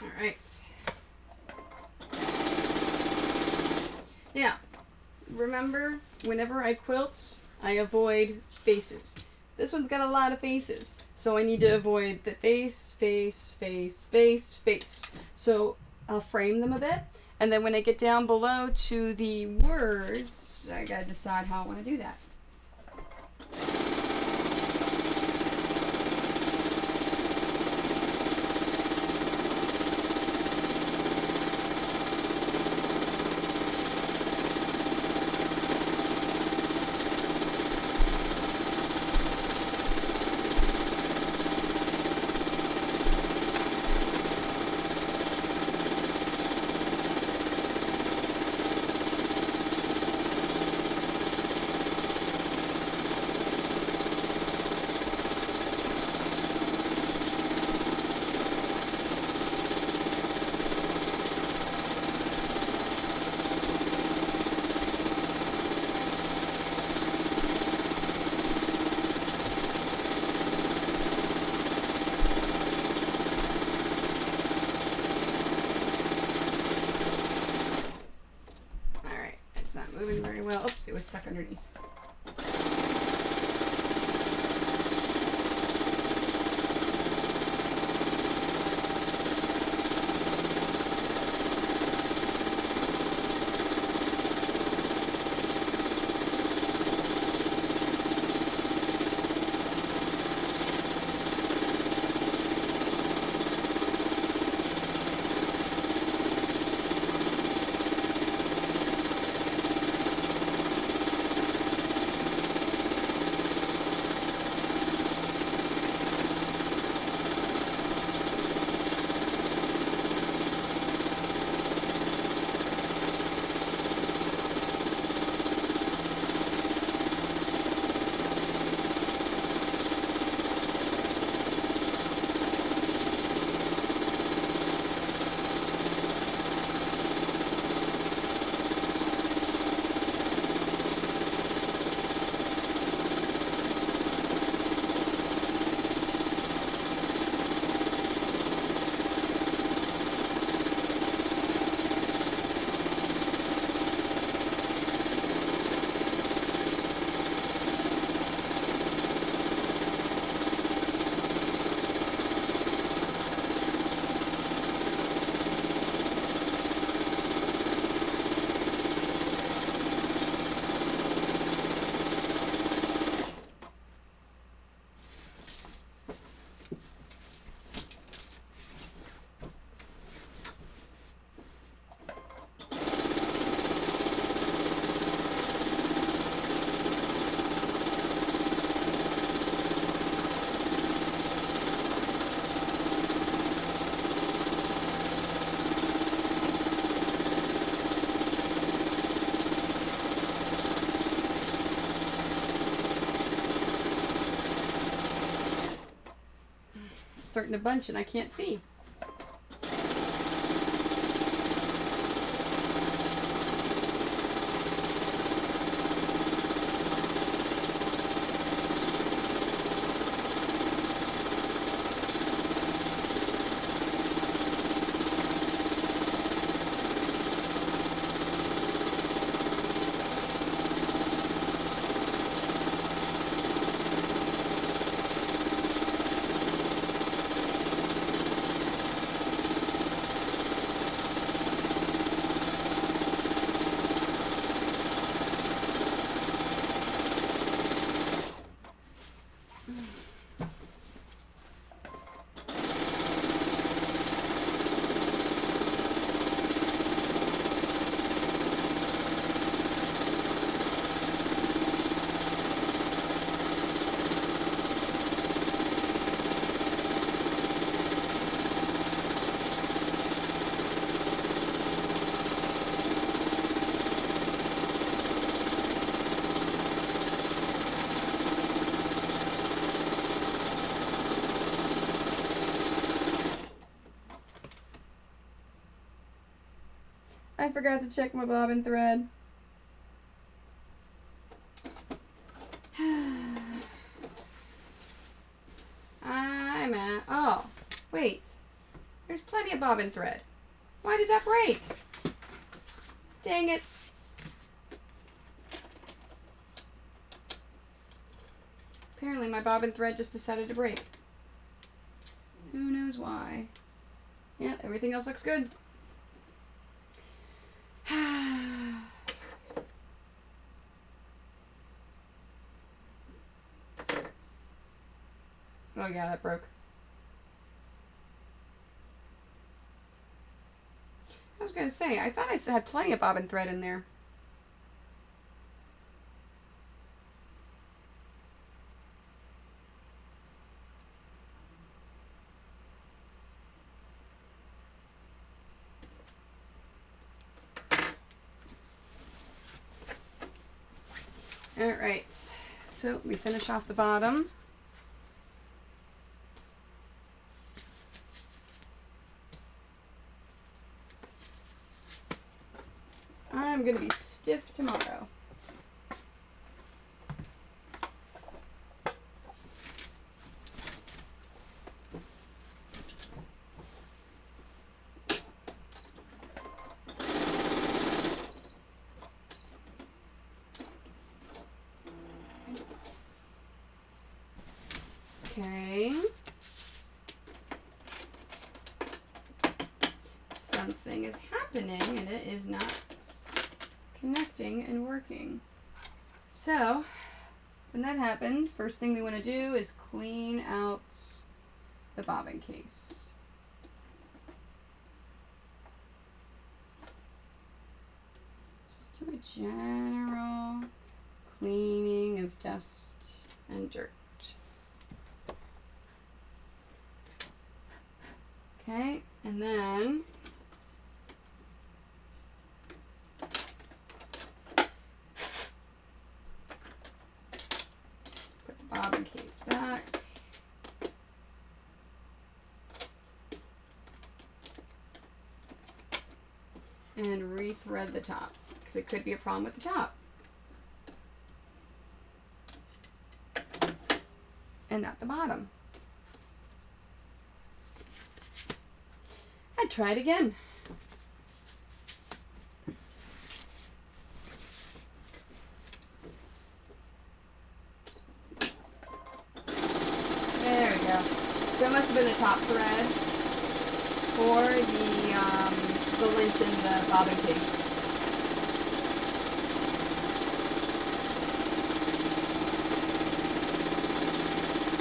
Alright. Now, remember, whenever I quilt, I avoid faces. This one's got a lot of faces, so I need to avoid the face, face, face, face, face. So I'll frame them a bit, and then when I get down below to the words, I gotta decide how I want to do that. Moving very well. Oops, it was stuck underneath. starting to bunch and I can't see. I forgot to check my bobbin thread. I'm at... Oh, wait. There's plenty of bobbin thread. Why did that break? Dang it. Apparently my bobbin thread just decided to break. Who knows why? Yeah, everything else looks good. Oh yeah, that broke. I was gonna say, I thought I had plenty of bobbin thread in there. Alright, so we finish off the bottom. I'm going to be stiff tomorrow. Okay. Something is happening and it is not connecting and working. So, when that happens, first thing we want to do is clean out the bobbin case. Just do a general cleaning of dust and dirt. Okay, and then put the bobbin case back. And re-thread the top, because it could be a problem with the top. And not the bottom. I'd try it again. There we go. So it must have been the top thread or the lint in the bobbin case.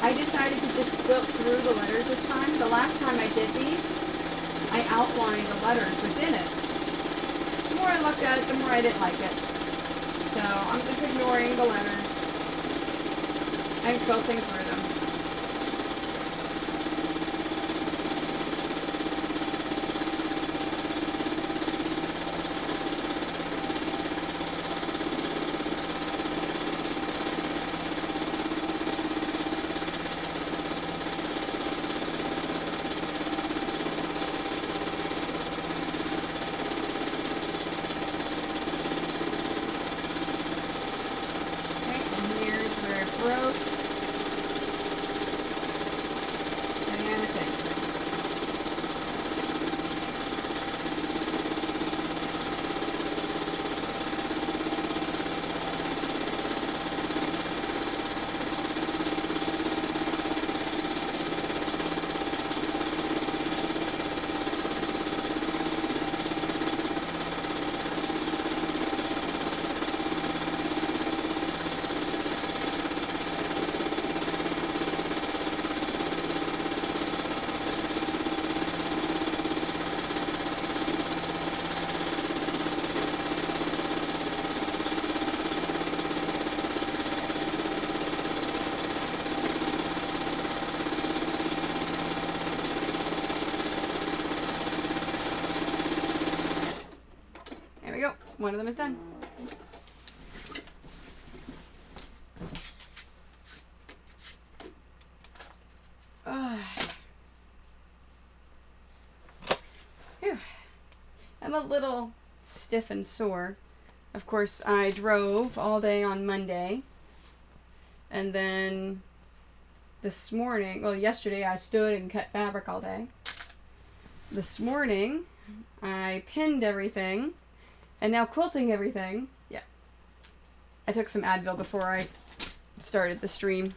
I decided to just quilt through the letters this time. The last time I did these, I outlined the letters within it. The more I looked at it, the more I didn't like it. So I'm just ignoring the letters and quilting through them. one of them is done. Phew. I'm a little stiff and sore. Of course, I drove all day on Monday. And then this morning, well, yesterday I stood and cut fabric all day. This morning, I pinned everything. And now quilting everything. Yeah. I took some Advil before I started the stream.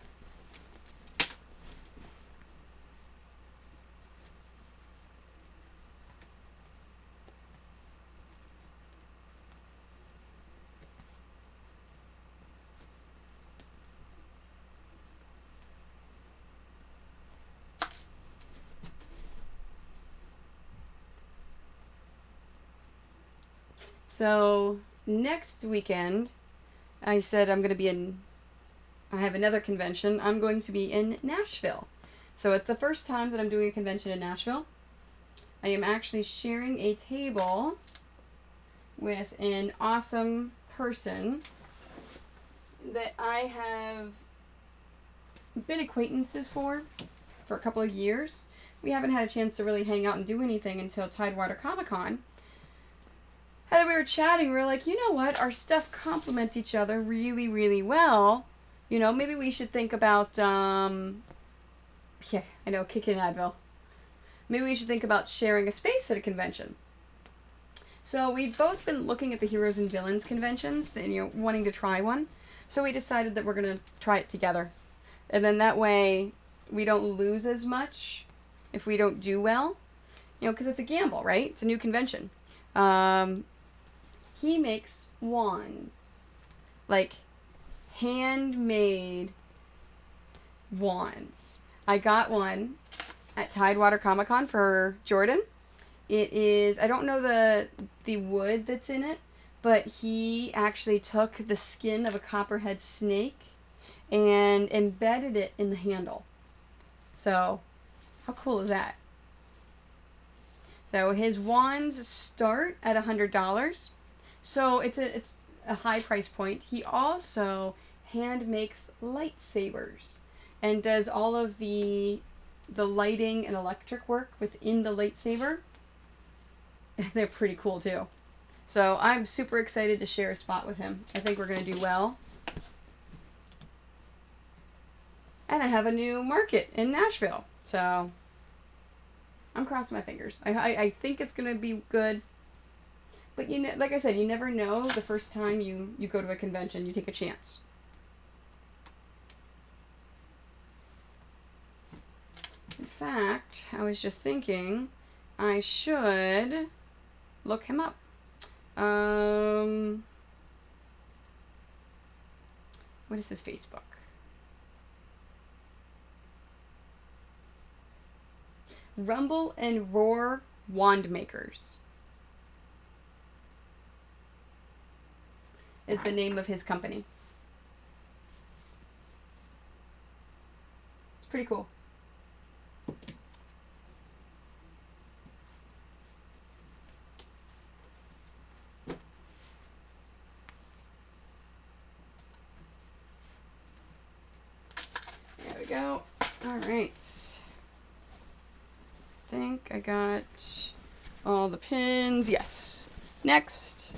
So next weekend, I said I'm going to be I have another convention. I'm going to be in Nashville. So it's the first time that I'm doing a convention in Nashville. I am actually sharing a table with an awesome person that I have been acquaintances for a couple of years. We haven't had a chance to really hang out and do anything until Tidewater Comic-Con. And then we were chatting, we were like, you know what, our stuff complements each other really, really well. You know, maybe we should think about, yeah, I know, kick in Advil. Maybe we should think about sharing a space at a convention. So we've both been looking at the Heroes and Villains conventions, and, you know, wanting to try one. So we decided that we're going to try it together. And then that way, we don't lose as much if we don't do well. You know, because it's a gamble, right? It's a new convention. He makes wands. Like, handmade wands. I got one at Tidewater Comic-Con for Jordan. It is, I don't know the wood that's in it, but he actually took the skin of a copperhead snake and embedded it in the handle. So, how cool is that? So his wands start at $100. So it's a high price point. He also hand makes lightsabers and does all of the lighting and electric work within the lightsaber. They're pretty cool too. So I'm super excited to share a spot with him. I think we're going to do well. And I have a new market in Nashville. So I'm crossing my fingers. I think it's going to be good. But, you know, like I said, you never know the first time you go to a convention. You take a chance. In fact, I was just thinking I should look him up. What is his Facebook? Rumble and Roar Wand Makers is the name of his company. It's pretty cool. There we go. All right. I think I got all the pins. Yes. Next.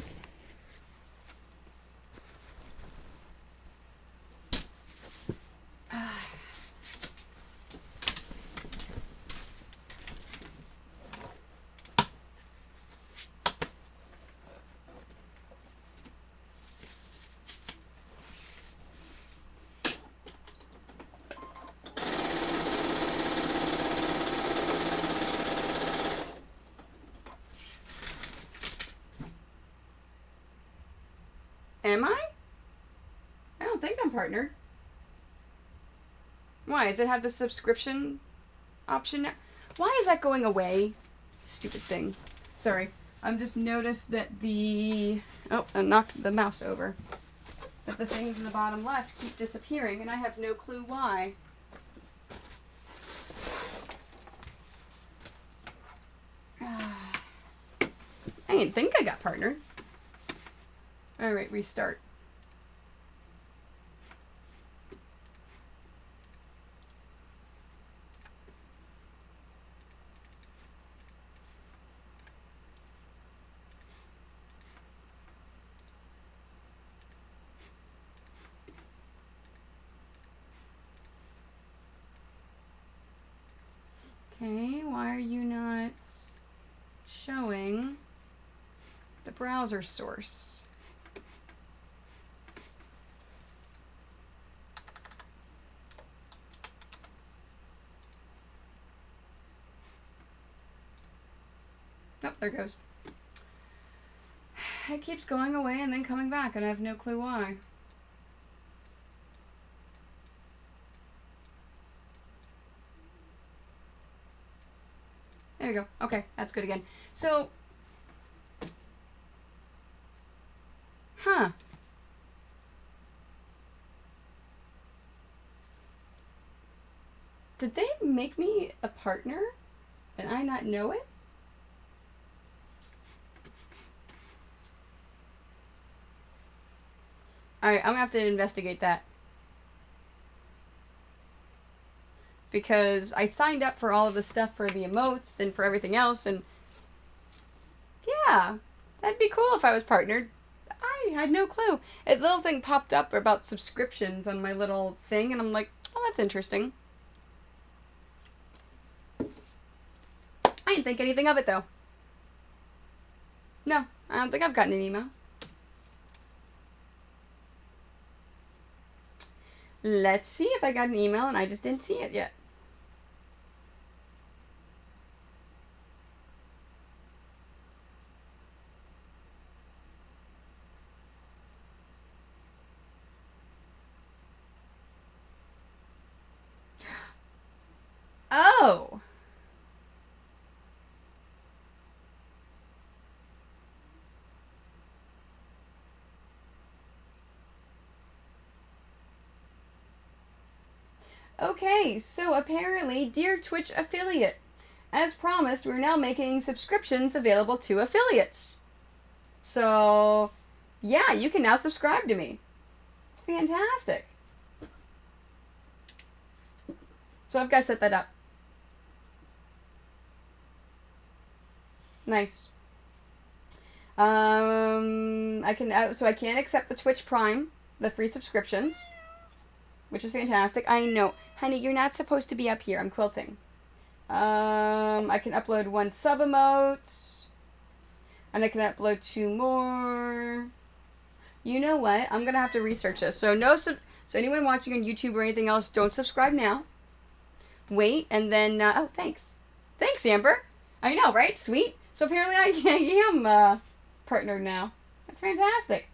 Am I? I don't think I'm partnered. Why? Does it have the subscription option now? Why is that going away? Stupid thing. Sorry. I've just noticed that oh, I knocked the mouse over. That the things in the bottom left keep disappearing, and I have no clue why. I didn't think I got partnered. All right, restart. Okay, why are you not showing the browser source? Oh, there it goes. It keeps going away and then coming back, and I have no clue why. There we go. Okay, that's good again. So, huh. Did they make me a partner and I not know it? Alright, I'm gonna have to investigate that. Because I signed up for all of the stuff for the emotes and for everything else, and yeah, that'd be cool if I was partnered. I had no clue. A little thing popped up about subscriptions on my little thing, and I'm like, oh, that's interesting. I didn't think anything of it, though. No, I don't think I've gotten an email. Let's see if I got an email and I just didn't see it yet. Oh! Okay, so apparently, dear Twitch affiliate, as promised, we're now making subscriptions available to affiliates. So, yeah, you can now subscribe to me. It's fantastic. So I've got to set that up. Nice. I can't accept the Twitch Prime, the free subscriptions, which is fantastic. I know. Honey, you're not supposed to be up here. I'm quilting. I can upload 1 sub emote. And I can upload 2 more. You know what? I'm going to have to research this. So anyone watching on YouTube or anything else, don't subscribe now. Wait, and then... oh, thanks. Thanks, Amber. I know, right? Sweet. So apparently I am partnered now. That's fantastic.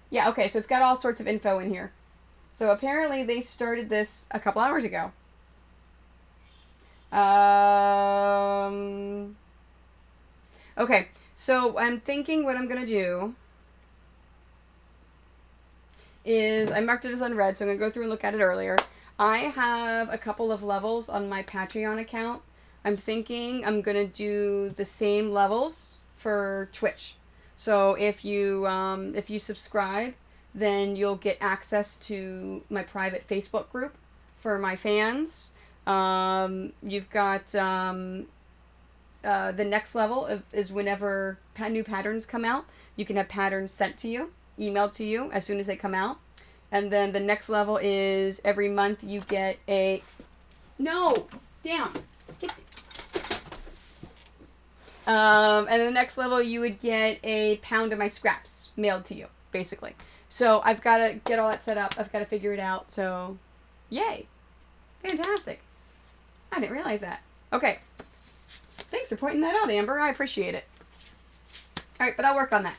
Yeah, okay, so it's got all sorts of info in here. So apparently they started this a couple hours ago. Okay, so I'm thinking what I'm going to do is, I marked it as unread, so I'm going to go through and look at it earlier. I have a couple of levels on my Patreon account. I'm thinking I'm going to do the same levels for Twitch. So if you subscribe, then you'll get access to my private Facebook group for my fans. You've got the next level is whenever new patterns come out, you can have patterns sent to you, emailed to you as soon as they come out. And then the next level is every month you get a... No! Down! And then the next level you would get a pound of my scraps mailed to you, basically. So I've got to get all that set up. I've got to figure it out. So, yay. Fantastic. I didn't realize that. Okay. Thanks for pointing that out, Amber. I appreciate it. Alright, but I'll work on that.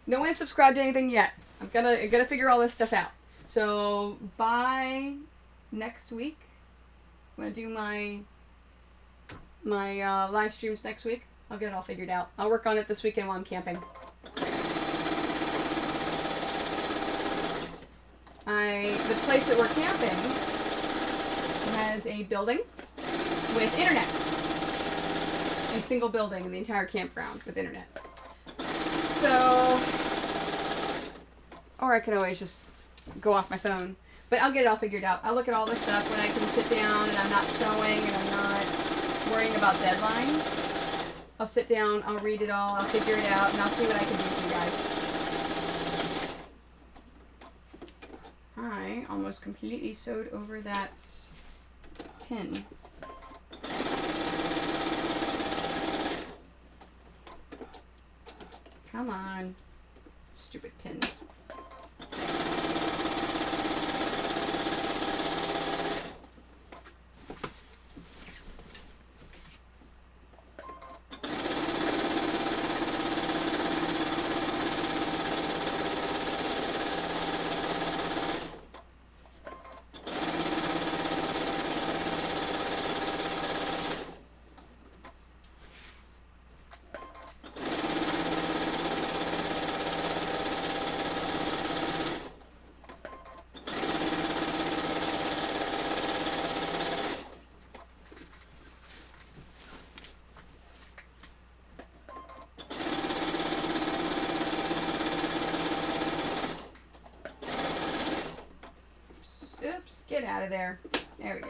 No one's subscribed to anything yet. I'm gonna figure all this stuff out. So by next week, I'm gonna do my live streams next week. I'll get it all figured out. I'll work on it this weekend while I'm camping. The place that we're camping has a building with internet. A single building in the entire campground with internet. So, or I can always just go off my phone. But I'll get it all figured out. I'll look at all this stuff when I can sit down and I'm not sewing and I'm not worrying about deadlines. I'll sit down, I'll read it all, I'll figure it out, and I'll see what I can do for you guys. I almost completely sewed over that pin. Come on. Stupid pins. Oops, get out of there. There we go.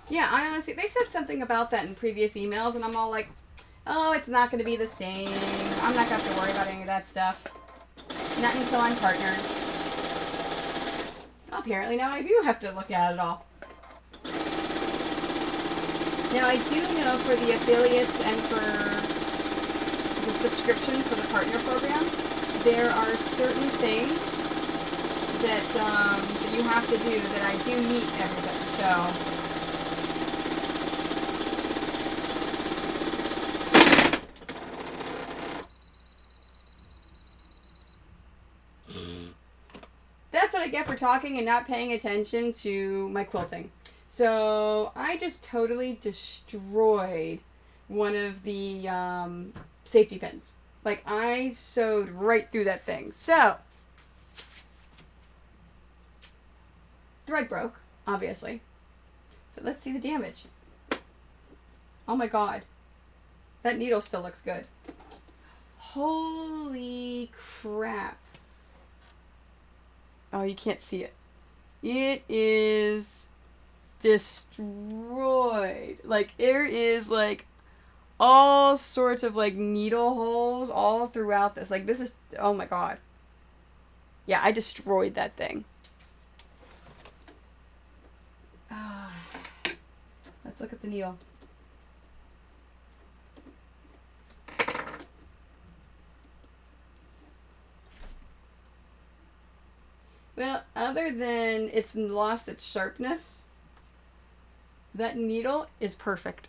Yeah, I honestly, they said something about that in previous emails, and I'm all like, oh, it's not going to be the same. I'm not going to have to worry about any of that stuff. Not until I'm partnered. Well, apparently now I do have to look at it all. Now, I do know for the affiliates and for the subscriptions for the partner program, there are certain things that, that you have to do that I do meet everything, so... That's what I get for talking and not paying attention to my quilting. So I just totally destroyed one of the safety pins. Like, I sewed right through that thing. So, thread broke, obviously. So let's see the damage. Oh my god. That needle still looks good. Holy crap. Oh, you can't see it. It is destroyed. Like, there is, like, all sorts of, like, needle holes all throughout this. Like, this is... Oh, my God. Yeah, I destroyed that thing. Let's look at the needle. Well, other than it's lost its sharpness, that needle is perfect.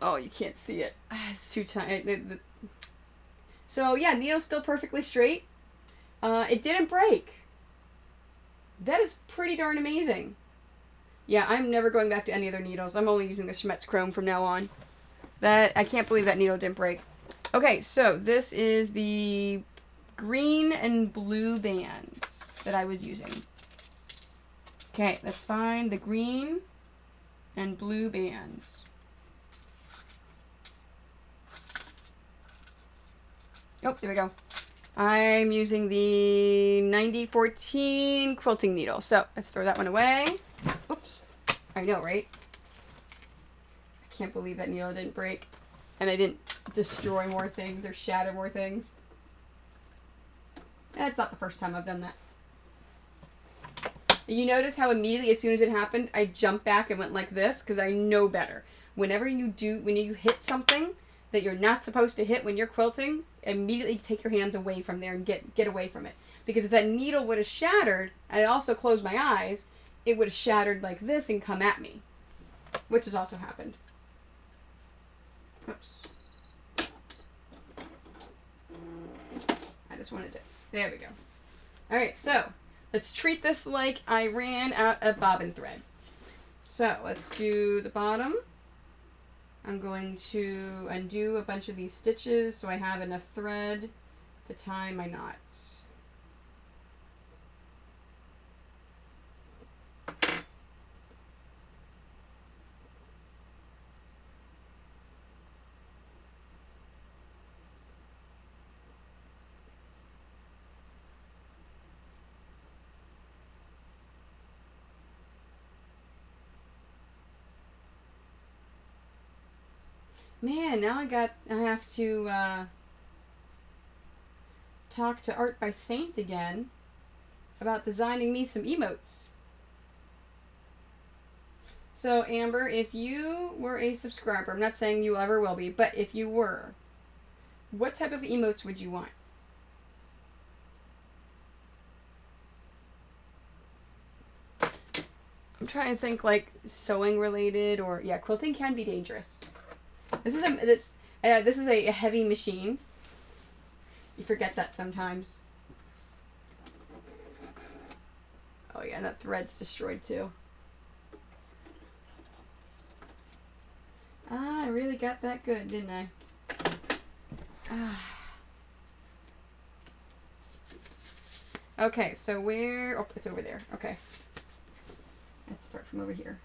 Oh, you can't see it. It's too tiny. So, yeah, needle's still perfectly straight. It didn't break. That is pretty darn amazing. Yeah, I'm never going back to any other needles. I'm only using the Schmetz Chrome from now on. I can't believe that needle didn't break. Okay, so this is the green and blue bands that I was using. Okay, that's fine. The green and blue bands. Oh, there we go. I'm using the 9014 quilting needle. So let's throw that one away. Oops. I know, right? I can't believe that needle didn't break. And I didn't destroy more things or shatter more things. That's not the first time I've done that. You notice how immediately, as soon as it happened, I jumped back and went like this, because I know better. When you hit something that you're not supposed to hit when you're quilting, immediately take your hands away from there and get away from it. Because if that needle would have shattered, and I also closed my eyes, it would have shattered like this and come at me. Which has also happened. Oops. I just wanted to... There we go. Alright, so let's treat this like I ran out of bobbin thread. So let's do the bottom. I'm going to undo a bunch of these stitches so I have enough thread to tie my knots. Man, now I have to talk to Art by Saint again about designing me some emotes. So, Amber, if you were a subscriber, I'm not saying you ever will be, but if you were, what type of emotes would you want? I'm trying to think like sewing related or yeah, quilting can be dangerous. This is a heavy machine. You forget that sometimes. Oh yeah, and that thread's destroyed too. Ah, I really got that good, didn't I? Ah. Okay, so where... Oh, it's over there. Okay. Let's start from over here.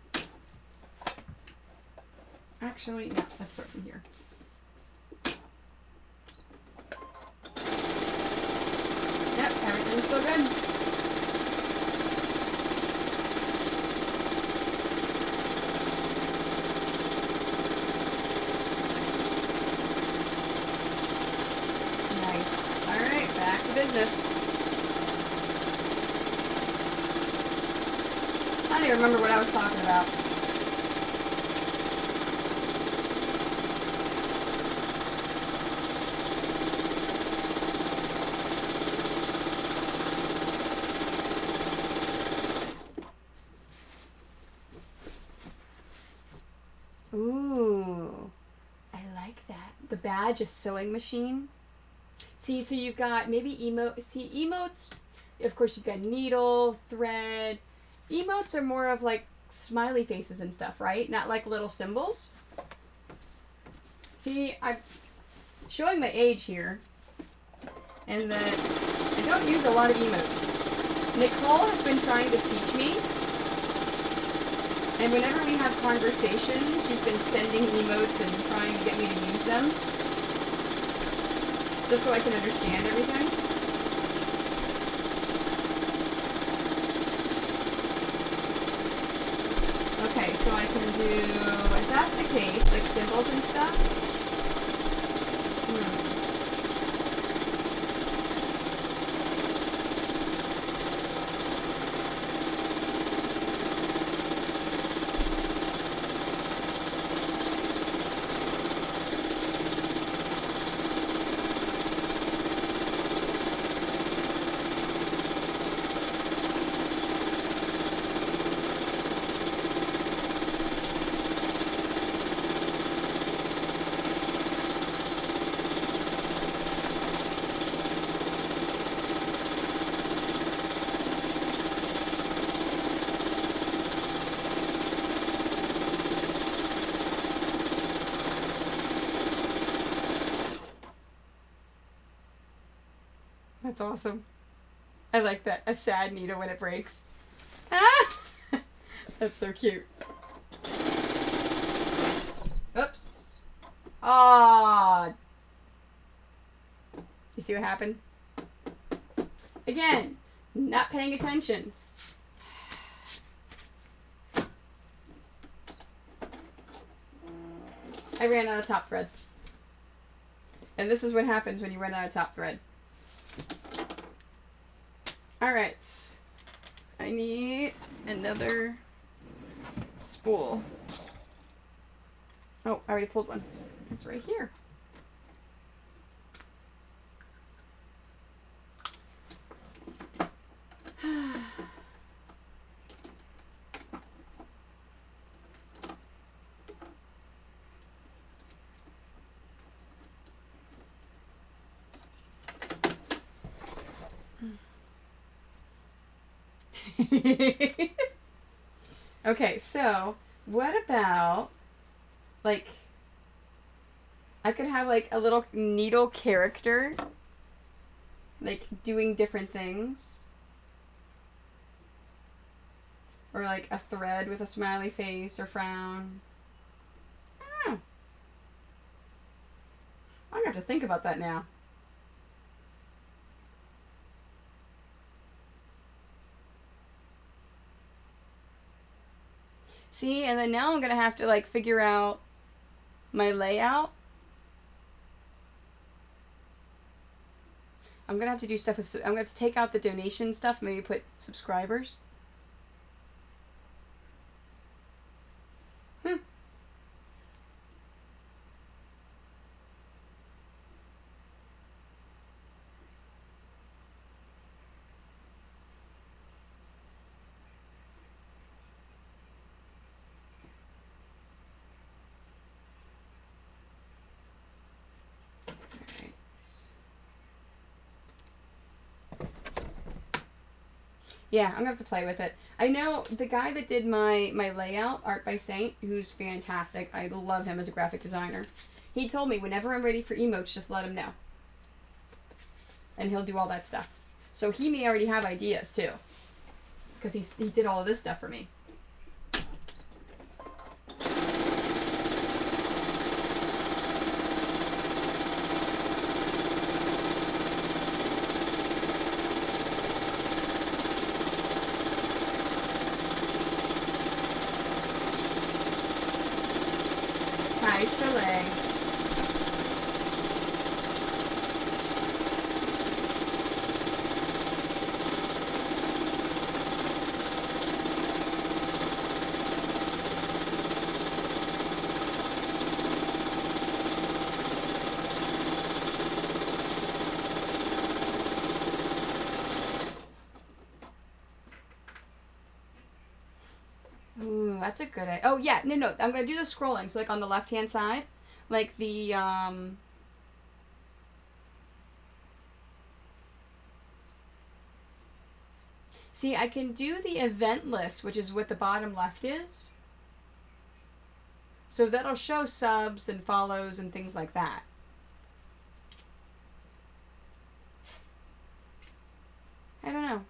Actually, no, let's start from here. Yep, everything's still good. Nice. Alright, back to business. I don't even remember what I was talking about. Ooh, I like that. The badge, a sewing machine. See, so you've got maybe emotes. Of course, you've got needle, thread. Emotes are more of like smiley faces and stuff, right? Not like little symbols. See, I'm showing my age here, and that I don't use a lot of emotes. Nicole has been trying to teach me, and whenever we have conversations, she's been sending emotes and trying to get me to use them, just so I can understand everything. Okay, so I can do, if that's the case, like symbols and stuff. That's awesome. I like that. A sad needle when it breaks. Ah! That's so cute. Oops. Ah. You see what happened? Again, not paying attention. I ran out of top thread. And this is what happens when you run out of top thread. Alright. I need another spool. Oh, I already pulled one. It's right here. Okay, so what about like I could have like a little needle character like doing different things, or like a thread with a smiley face or frown. I'm gonna have to think about that now. See, and then now I'm gonna have to like figure out my layout. I'm going to have to do stuff with... I'm going to have to take out the donation stuff, maybe put subscribers. Yeah, I'm gonna have to play with it. I know the guy that did my layout, Art by Saint, who's fantastic. I love him as a graphic designer. He told me whenever I'm ready for emotes, just let him know. And he'll do all that stuff. So he may already have ideas too. Because he did all of this stuff for me. Hi, Soleil. Ooh, that's a good idea. Oh, yeah. No. I'm going to do the scrolling. So, like, on the left-hand side. Like, the, See, I can do the event list, which is what the bottom left is. So that'll show subs and follows and things like that. I don't know.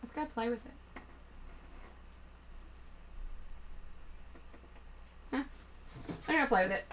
I've got to play with it. Huh? I'm going to play with it.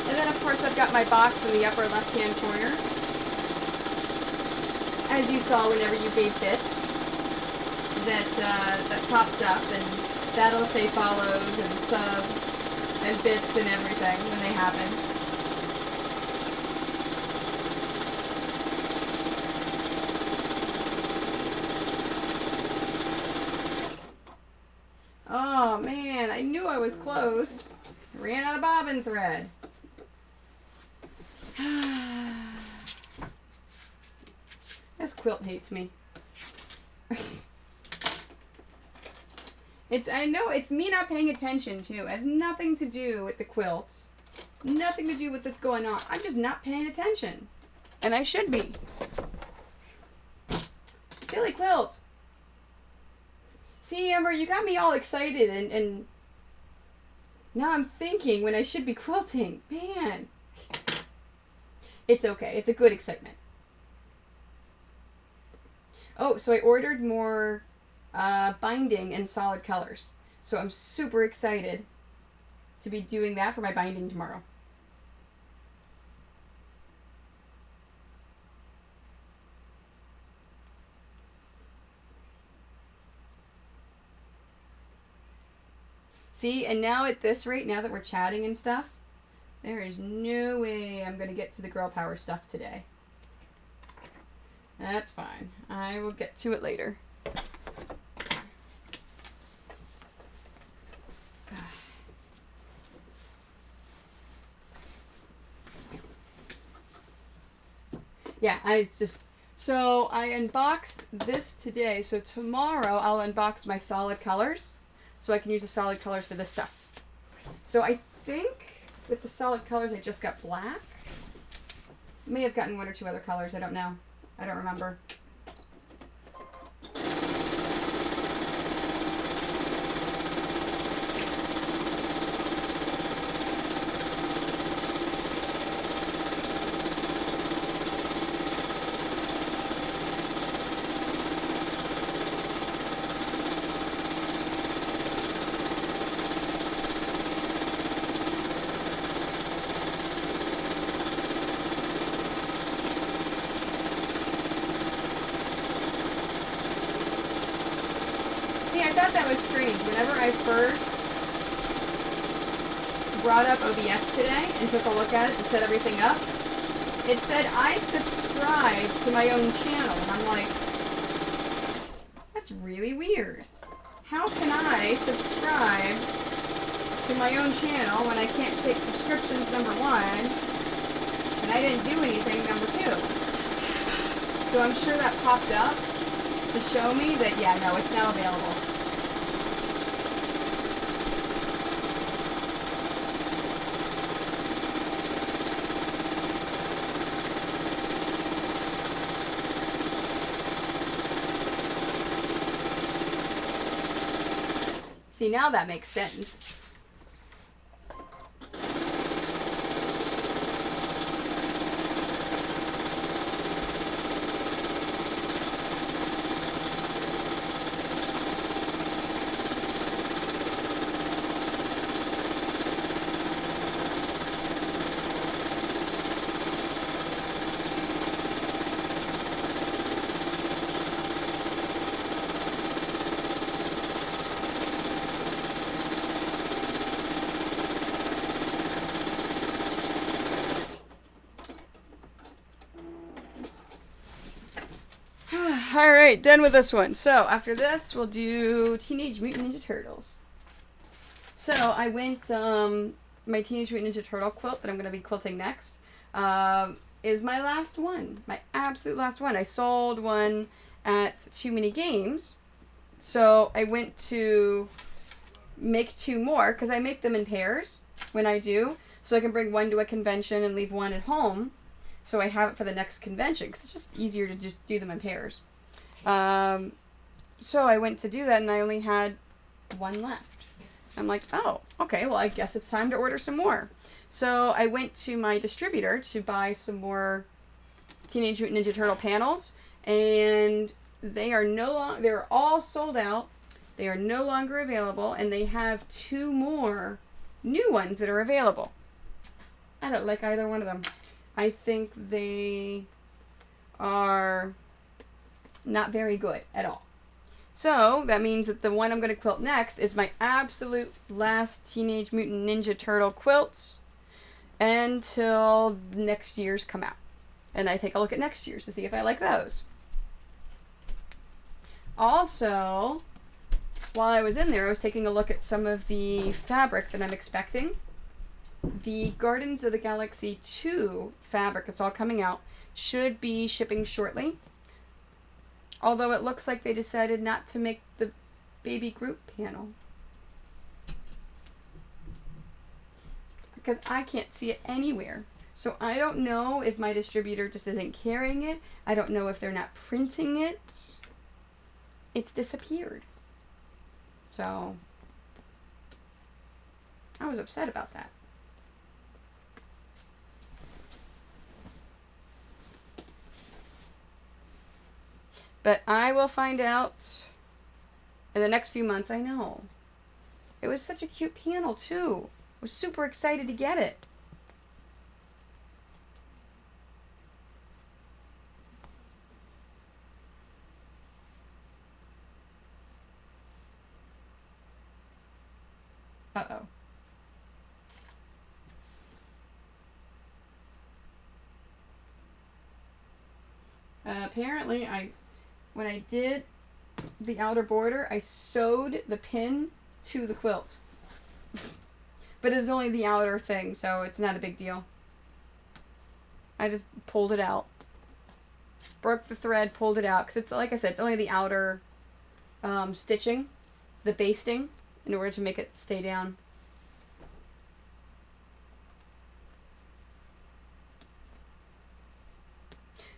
And then, of course, I've got my box in the upper left-hand corner. As you saw whenever you gave bits, that pops up, and that'll say follows and subs and bits and everything when they happen. Oh, man, I knew I was close. I ran out of bobbin thread. This quilt hates me. I know, it's me not paying attention, too. It has nothing to do with the quilt. Nothing to do with what's going on. I'm just not paying attention. And I should be. Silly quilt. See, Amber, you got me all excited, and now I'm thinking when I should be quilting. Man. It's okay. It's a good excitement. Oh, so I ordered more binding in solid colors. So I'm super excited to be doing that for my binding tomorrow. See, and now at this rate, now that we're chatting and stuff, there is no way I'm going to get to the girl power stuff today. That's fine. I will get to it later. Yeah, So I unboxed this today, so tomorrow I'll unbox my solid colors, so I can use the solid colors for this stuff. So I think with the solid colors I just got black. May have gotten one or two other colors, I don't know. I don't remember. See, I thought that was strange. Whenever I first brought up OBS today and took a look at it to set everything up, it said I subscribe to my own channel. And I'm like, that's really weird. How can I subscribe to my own channel when I can't take subscriptions, number one, and I didn't do anything, number two? So I'm sure that popped up to show me that, yeah, no, it's now available. See, now that makes sense. Alright, done with this one. So, after this, we'll do Teenage Mutant Ninja Turtles. So, I went, my Teenage Mutant Ninja Turtle quilt that I'm going to be quilting next, is my last one. My absolute last one. I sold one at Too Many Games, so I went to make two more, because I make them in pairs when I do, so I can bring one to a convention and leave one at home, so I have it for the next convention, because it's just easier to just do them in pairs. So I went to do that, and I only had one left. I'm like, oh, okay, well, I guess it's time to order some more. So I went to my distributor to buy some more Teenage Mutant Ninja Turtle panels, and they are they're all sold out. They are no longer available, and they have two more new ones that are available. I don't like either one of them. I think they are not very good at all. So that means that the one I'm going to quilt next is my absolute last Teenage Mutant Ninja Turtle quilt until next year's come out. And I take a look at next year's to see if I like those. Also, while I was in there, I was taking a look at some of the fabric that I'm expecting. The Guardians of the Galaxy 2 fabric that's all coming out should be shipping shortly. Although it looks like they decided not to make the Baby Groot panel. Because I can't see it anywhere. So I don't know if my distributor just isn't carrying it. I don't know if they're not printing it. It's disappeared. So I was upset about that. But I will find out in the next few months. I know. It was such a cute panel, too. I was super excited to get it. Uh-oh. Apparently, when I did the outer border, I sewed the pin to the quilt. But it's only the outer thing, so it's not a big deal. I just pulled it out. broke the thread, pulled it out, because it's, like I said, it's only the outer stitching, the basting, in order to make it stay down.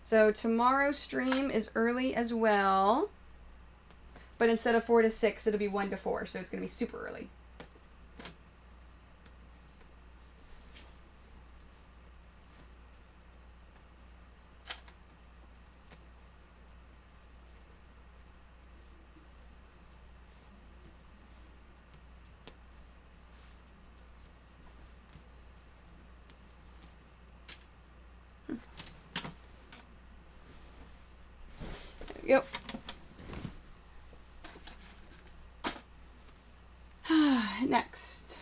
So tomorrow's stream is early as well, but instead of 4 to 6, it'll be 1 to 4, so it's going to be super early. Yep. Next.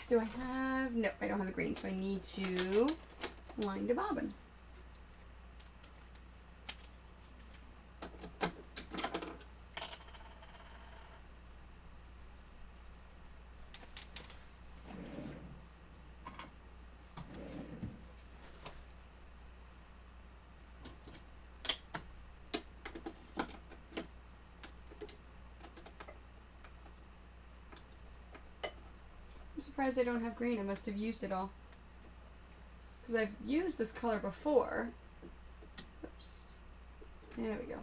Do I have... No, I don't have a green, so I need to wind a bobbin. I'm surprised I don't have green. I must have used it all. Because I've used this color before. Oops. There we go.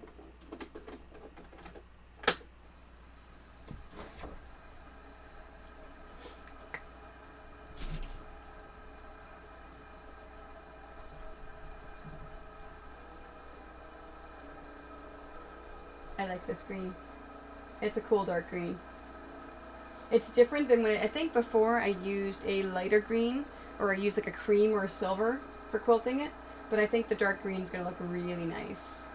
I like this green. It's a cool dark green. It's different than when I think before I used a lighter green, or I used like a cream or a silver for quilting it, but I think the dark green is going to look really nice.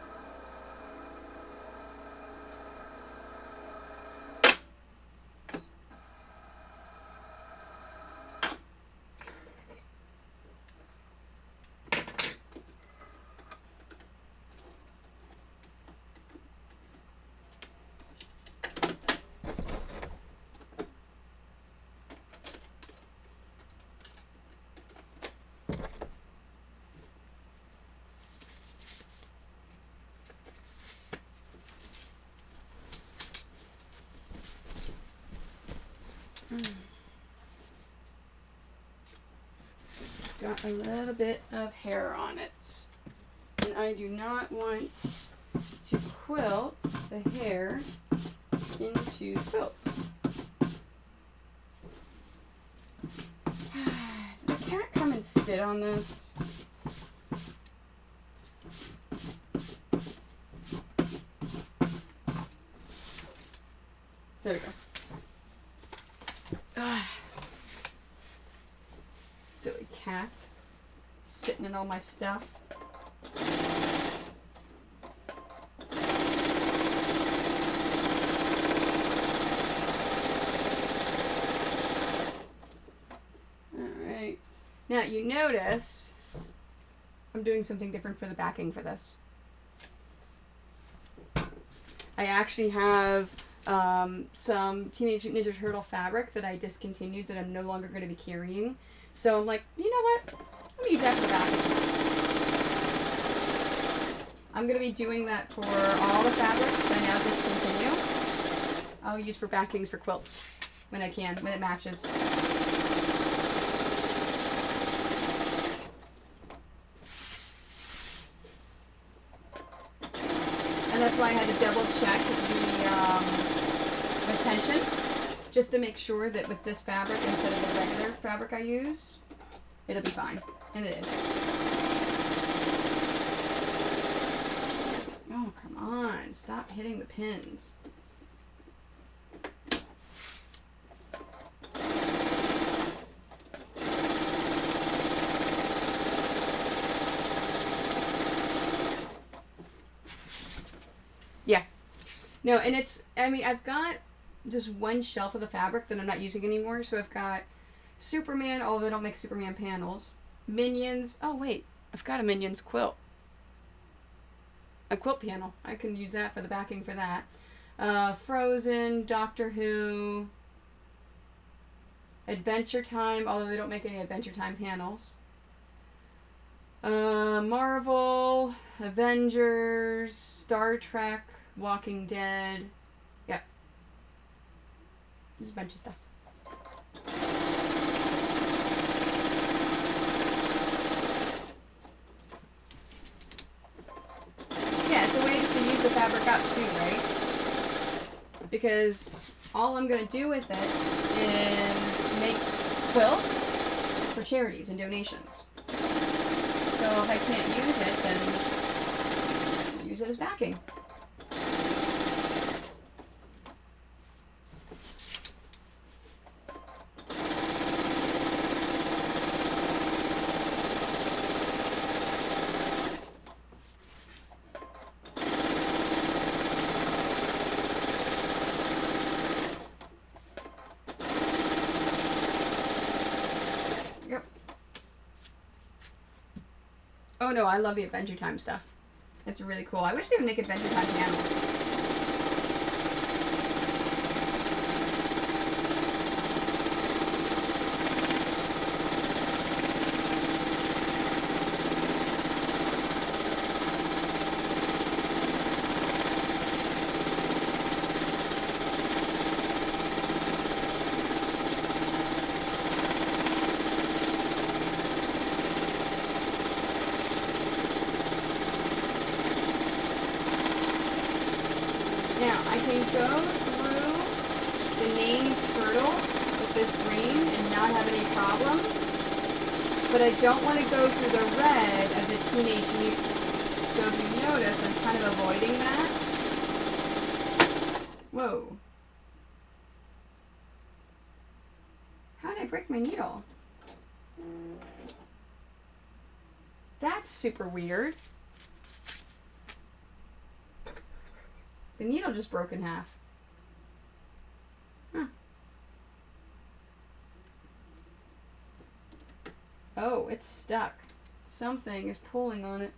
It's got a little bit of hair on it, and I do not want to quilt the hair into the quilt. Did the cat come and sit on this? There we go. Silly cat. Sitting in all my stuff. Alright. Now you notice I'm doing something different for the backing for this. I actually have some Teenage Mutant Ninja Turtle fabric that I discontinued that I'm no longer going to be carrying. So I'm like, you know what? Let me use that for the backing. I'm going to be doing that for all the fabrics I now discontinue. I'll use for backings for quilts when I can, when it matches. And that's why I had to double check the tension, just to make sure that with this fabric instead of the regular fabric I use, it'll be fine. And it is. Oh, come on. Stop hitting the pins. Yeah. No, and it's, I mean, I've got just one shelf of the fabric that I'm not using anymore. So I've got Superman, although they don't make Superman panels. Minions. Oh, wait. I've got a Minions quilt. A quilt panel. I can use that for the backing for that. Frozen, Doctor Who, Adventure Time, although they don't make any Adventure Time panels. Marvel, Avengers, Star Trek, Walking Dead. Yep. There's a bunch of stuff. Yeah, it's a way just to use the fabric up too, right? Because all I'm going to do with it is make quilts for charities and donations. So if I can't use it, then use it as backing. Oh no, I love the Adventure Time stuff. It's really cool. I wish they would make Adventure Time panels. Now, I can go through the named turtles with this green and not have any problems, but I don't want to go through the red of the Teenage Mutant. So if you notice, I'm kind of avoiding that. Whoa. How did I break my needle? That's super weird. The needle just broke in half. Huh. Oh, it's stuck. Something is pulling on it.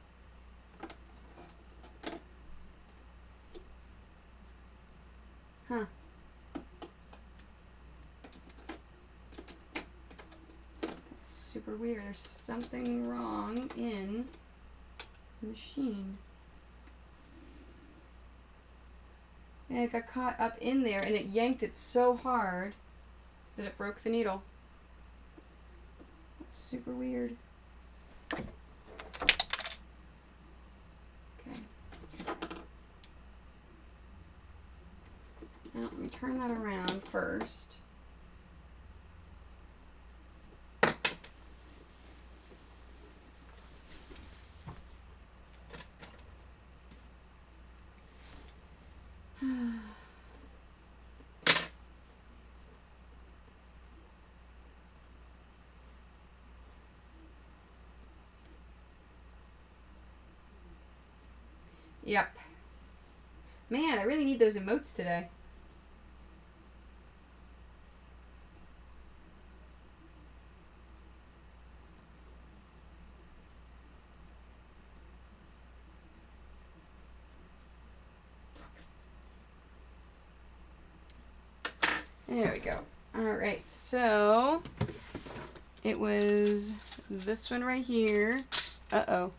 Huh. That's super weird. There's something wrong in the machine. And it got caught up in there and it yanked it so hard that it broke the needle. That's super weird. Okay. Now let me turn that around first. Yep. Man, I really need those emotes today. There we go. Alright, so it was this one right here. Uh-oh.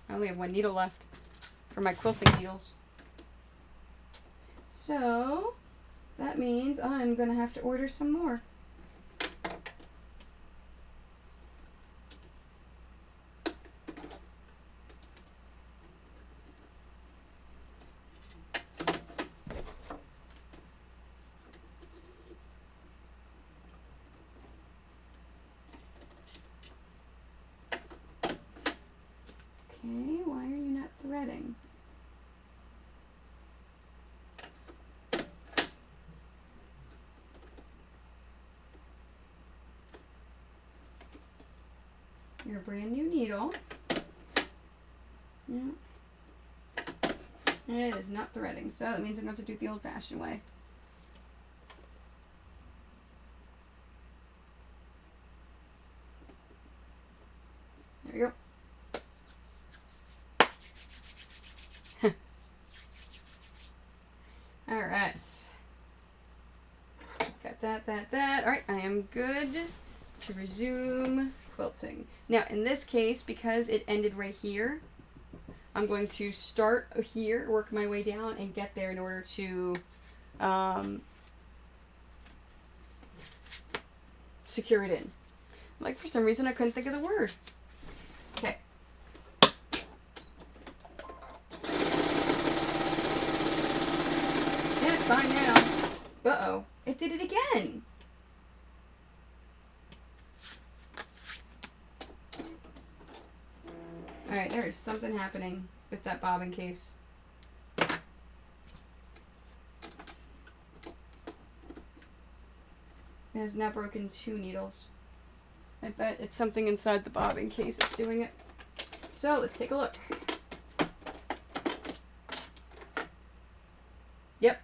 I only have one needle left for my quilting needles. So that means I'm going to have to order some more. Okay, why are you not threading? Your brand new needle. Yeah. And it is not threading, so that means I'm going to have to do it the old-fashioned way. There we go. Alright. Got that. Alright, I am good to resume quilting. Now, in this case, because it ended right here, I'm going to start here, work my way down, and get there in order to secure it in. Like, for some reason, I couldn't think of the word. Okay. Yeah, it's fine now. Uh-oh. It did it again. Alright, there is something happening with that bobbin case. It has now broken 2 needles. I bet it's something inside the bobbin case that's doing it. So, let's take a look. Yep.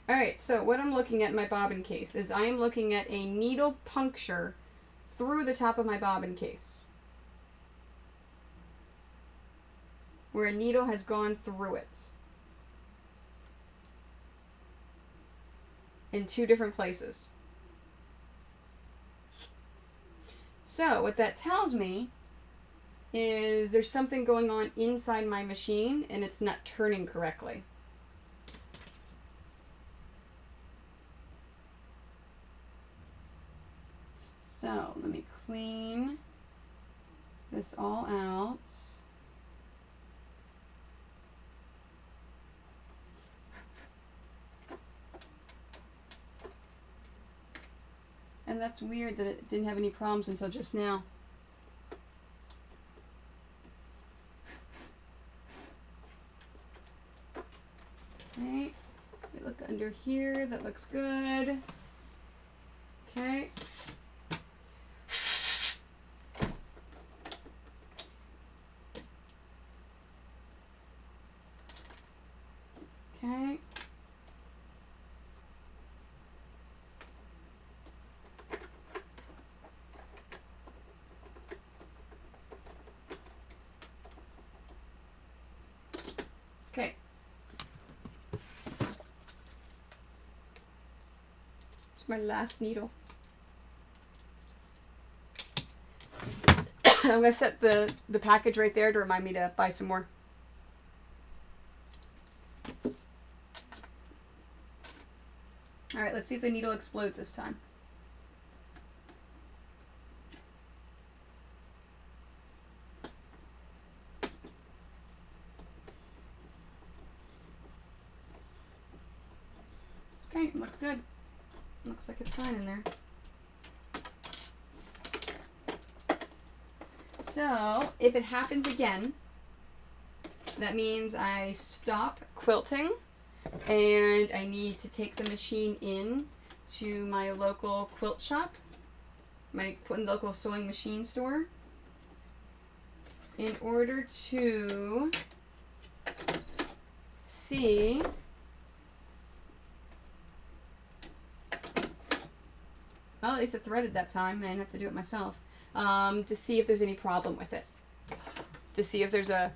Alright, so what I'm looking at in my bobbin case is I am looking at a needle puncture through the top of my bobbin case, where a needle has gone through it. In 2 different places. So, what that tells me is there's something going on inside my machine and it's not turning correctly. So, let me clean this all out. And that's weird that it didn't have any problems until just now. Okay, we look under here, that looks good. Okay. Okay. Okay. It's my last needle. I'm going to set the package right there to remind me to buy some more. Alright, let's see if the needle explodes this time. Okay, looks good. Looks like it's fine in there. So, if it happens again, that means I stop quilting and I need to take the machine in to my local quilt shop, my local sewing machine store, in order to see well, at least it threaded that time. I didn't have to do it myself. To see if there's any problem with it. To see if there's a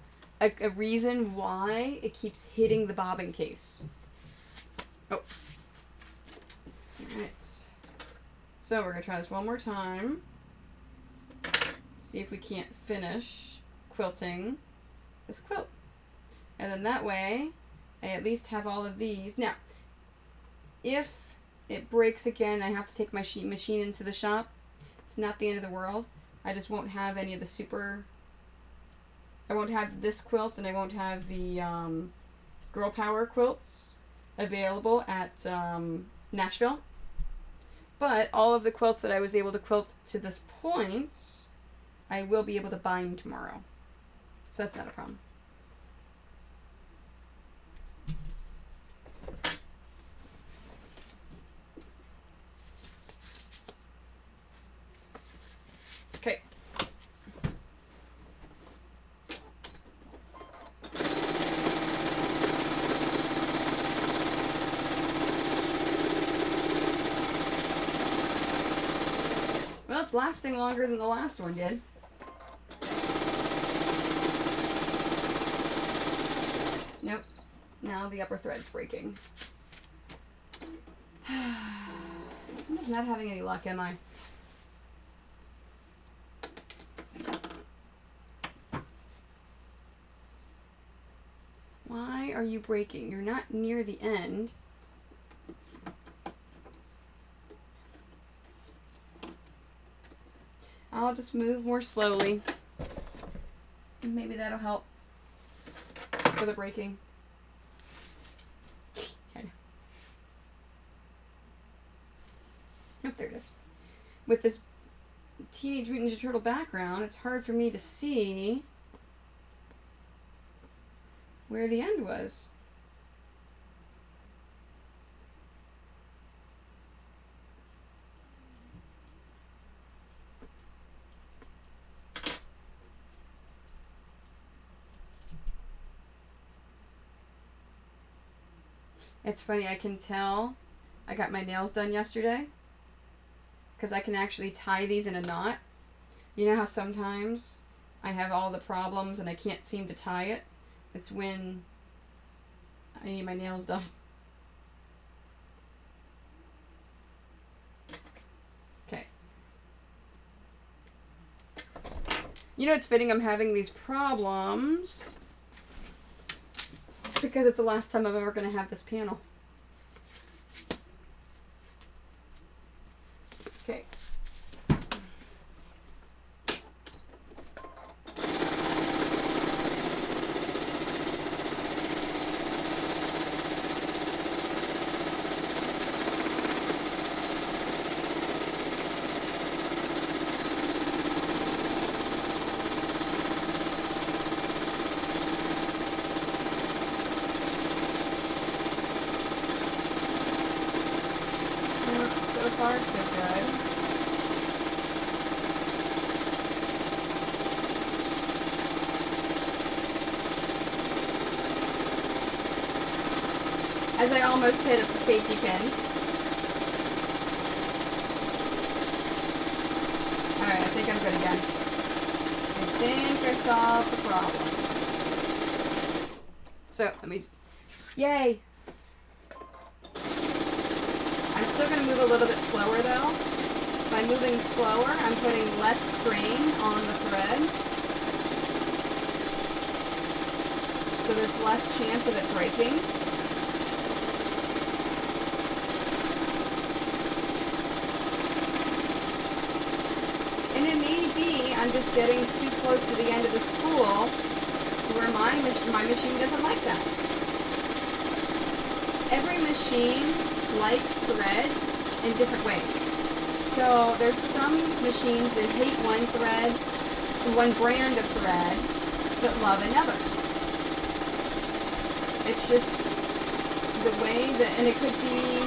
reason why it keeps hitting the bobbin case. Oh. Alright. So we're going to try this one more time. See if we can't finish quilting this quilt. And then that way, I at least have all of these. Now, if it breaks again, I have to take my machine into the shop. It's not the end of the world. I just won't have any of the I won't have this quilt, and I won't have the Girl Power quilts available at Nashville. But all of the quilts that I was able to quilt to this point, I will be able to bind tomorrow. So that's not a problem. Okay. Well, it's lasting longer than the last one did. Nope. Now the upper thread's breaking. I'm just not having any luck, am I? Why are you breaking? You're not near the end. I'll just move more slowly. Maybe that'll help for the breaking. Okay. Oh, there it is. With this Teenage Mutant Ninja Turtle background, it's hard for me to see where the end was. It's funny, I can tell I got my nails done yesterday because I can actually tie these in a knot. You know how sometimes I have all the problems and I can't seem to tie it? It's when I need my nails done. Okay. You know, it's fitting I'm having these problems because it's the last time I'm ever going to have this panel. Okay. So far, so good. As I almost hit a safety pin. Alright, I think I'm good again. I think I solved the problems. So, let me... Yay! I'm still going to move a little bit slower though. By moving slower, I'm putting less strain on the thread. So there's less chance of it breaking. And it may be I'm just getting too close to the end of the spool where my machine doesn't like that. Every machine likes threads in different ways. So there's some machines that hate one thread, one brand of thread, but love another. It's just the way that, and it could be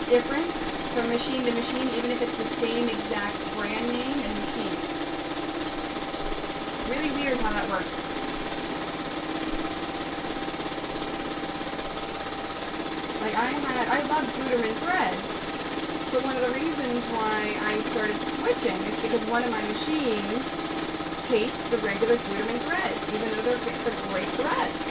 different from machine to machine, even if it's the same exact brand name and machine. Really weird how that works. Like I love Gutermann threads, but one of the reasons why I started switching is because one of my machines hates the regular Gutermann threads, even though they're great threads.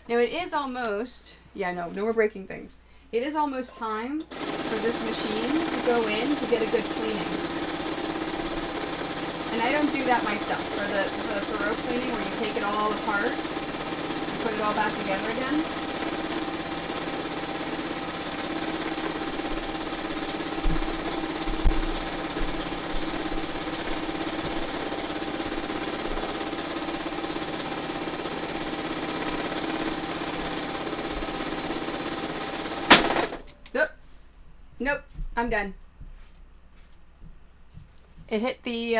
Now it is almost, no more breaking things. It is almost time for this machine to go in to get a good cleaning. And I don't do that myself. For the thorough cleaning where you take it all apart and put it all back together again. Nope, I'm done. It hit the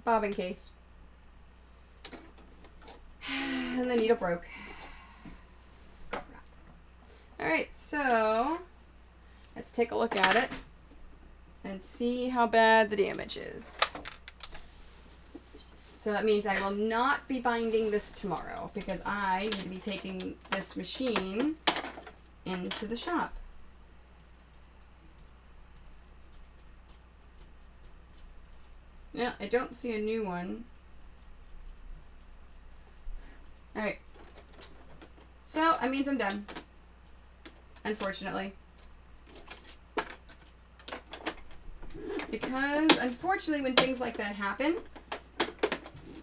bobbin case. And the needle broke. Alright, so let's take a look at it and see how bad the damage is. So that means I will not be binding this tomorrow because I need to be taking this machine into the shop. Yeah, I don't see a new one. Alright. So, that means I'm done. Unfortunately. Because, unfortunately, when things like that happen,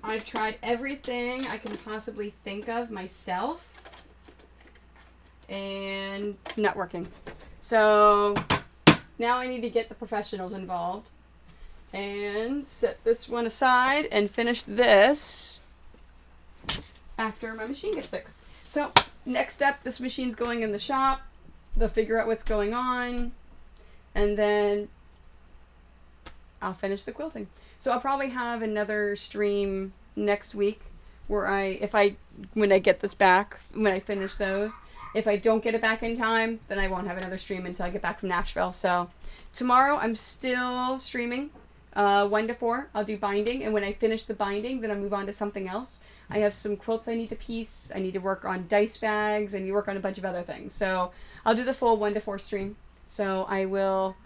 I've tried everything I can possibly think of myself, and not working. So, now I need to get the professionals involved, and set this one aside, and finish this after my machine gets fixed. So, next step, this machine's going in the shop. They'll figure out what's going on, and then I'll finish the quilting. So I'll probably have another stream next week where when I get this back, when I finish those. If I don't get it back in time, then I won't have another stream until I get back from Nashville. So tomorrow I'm still streaming 1 to 4. I'll do binding, and when I finish the binding, then I'll move on to something else. I have some quilts I need to piece. I need to work on dice bags. I need to work on a bunch of other things. So I'll do the full 1 to 4 stream. So I will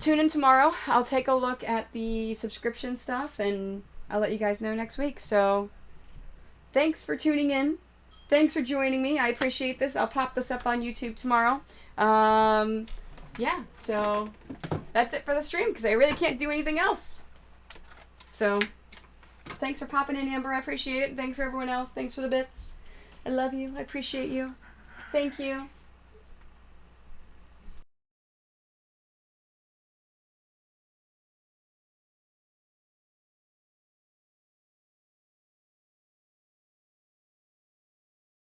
tune in tomorrow. I'll take a look at the subscription stuff, and I'll let you guys know next week. So thanks for tuning in. Thanks for joining me. I appreciate this. I'll pop this up on YouTube tomorrow. Yeah, so that's it for the stream because I really can't do anything else. So thanks for popping in, Amber. I appreciate it. Thanks for everyone else. Thanks for the bits. I love you. I appreciate you. Thank you.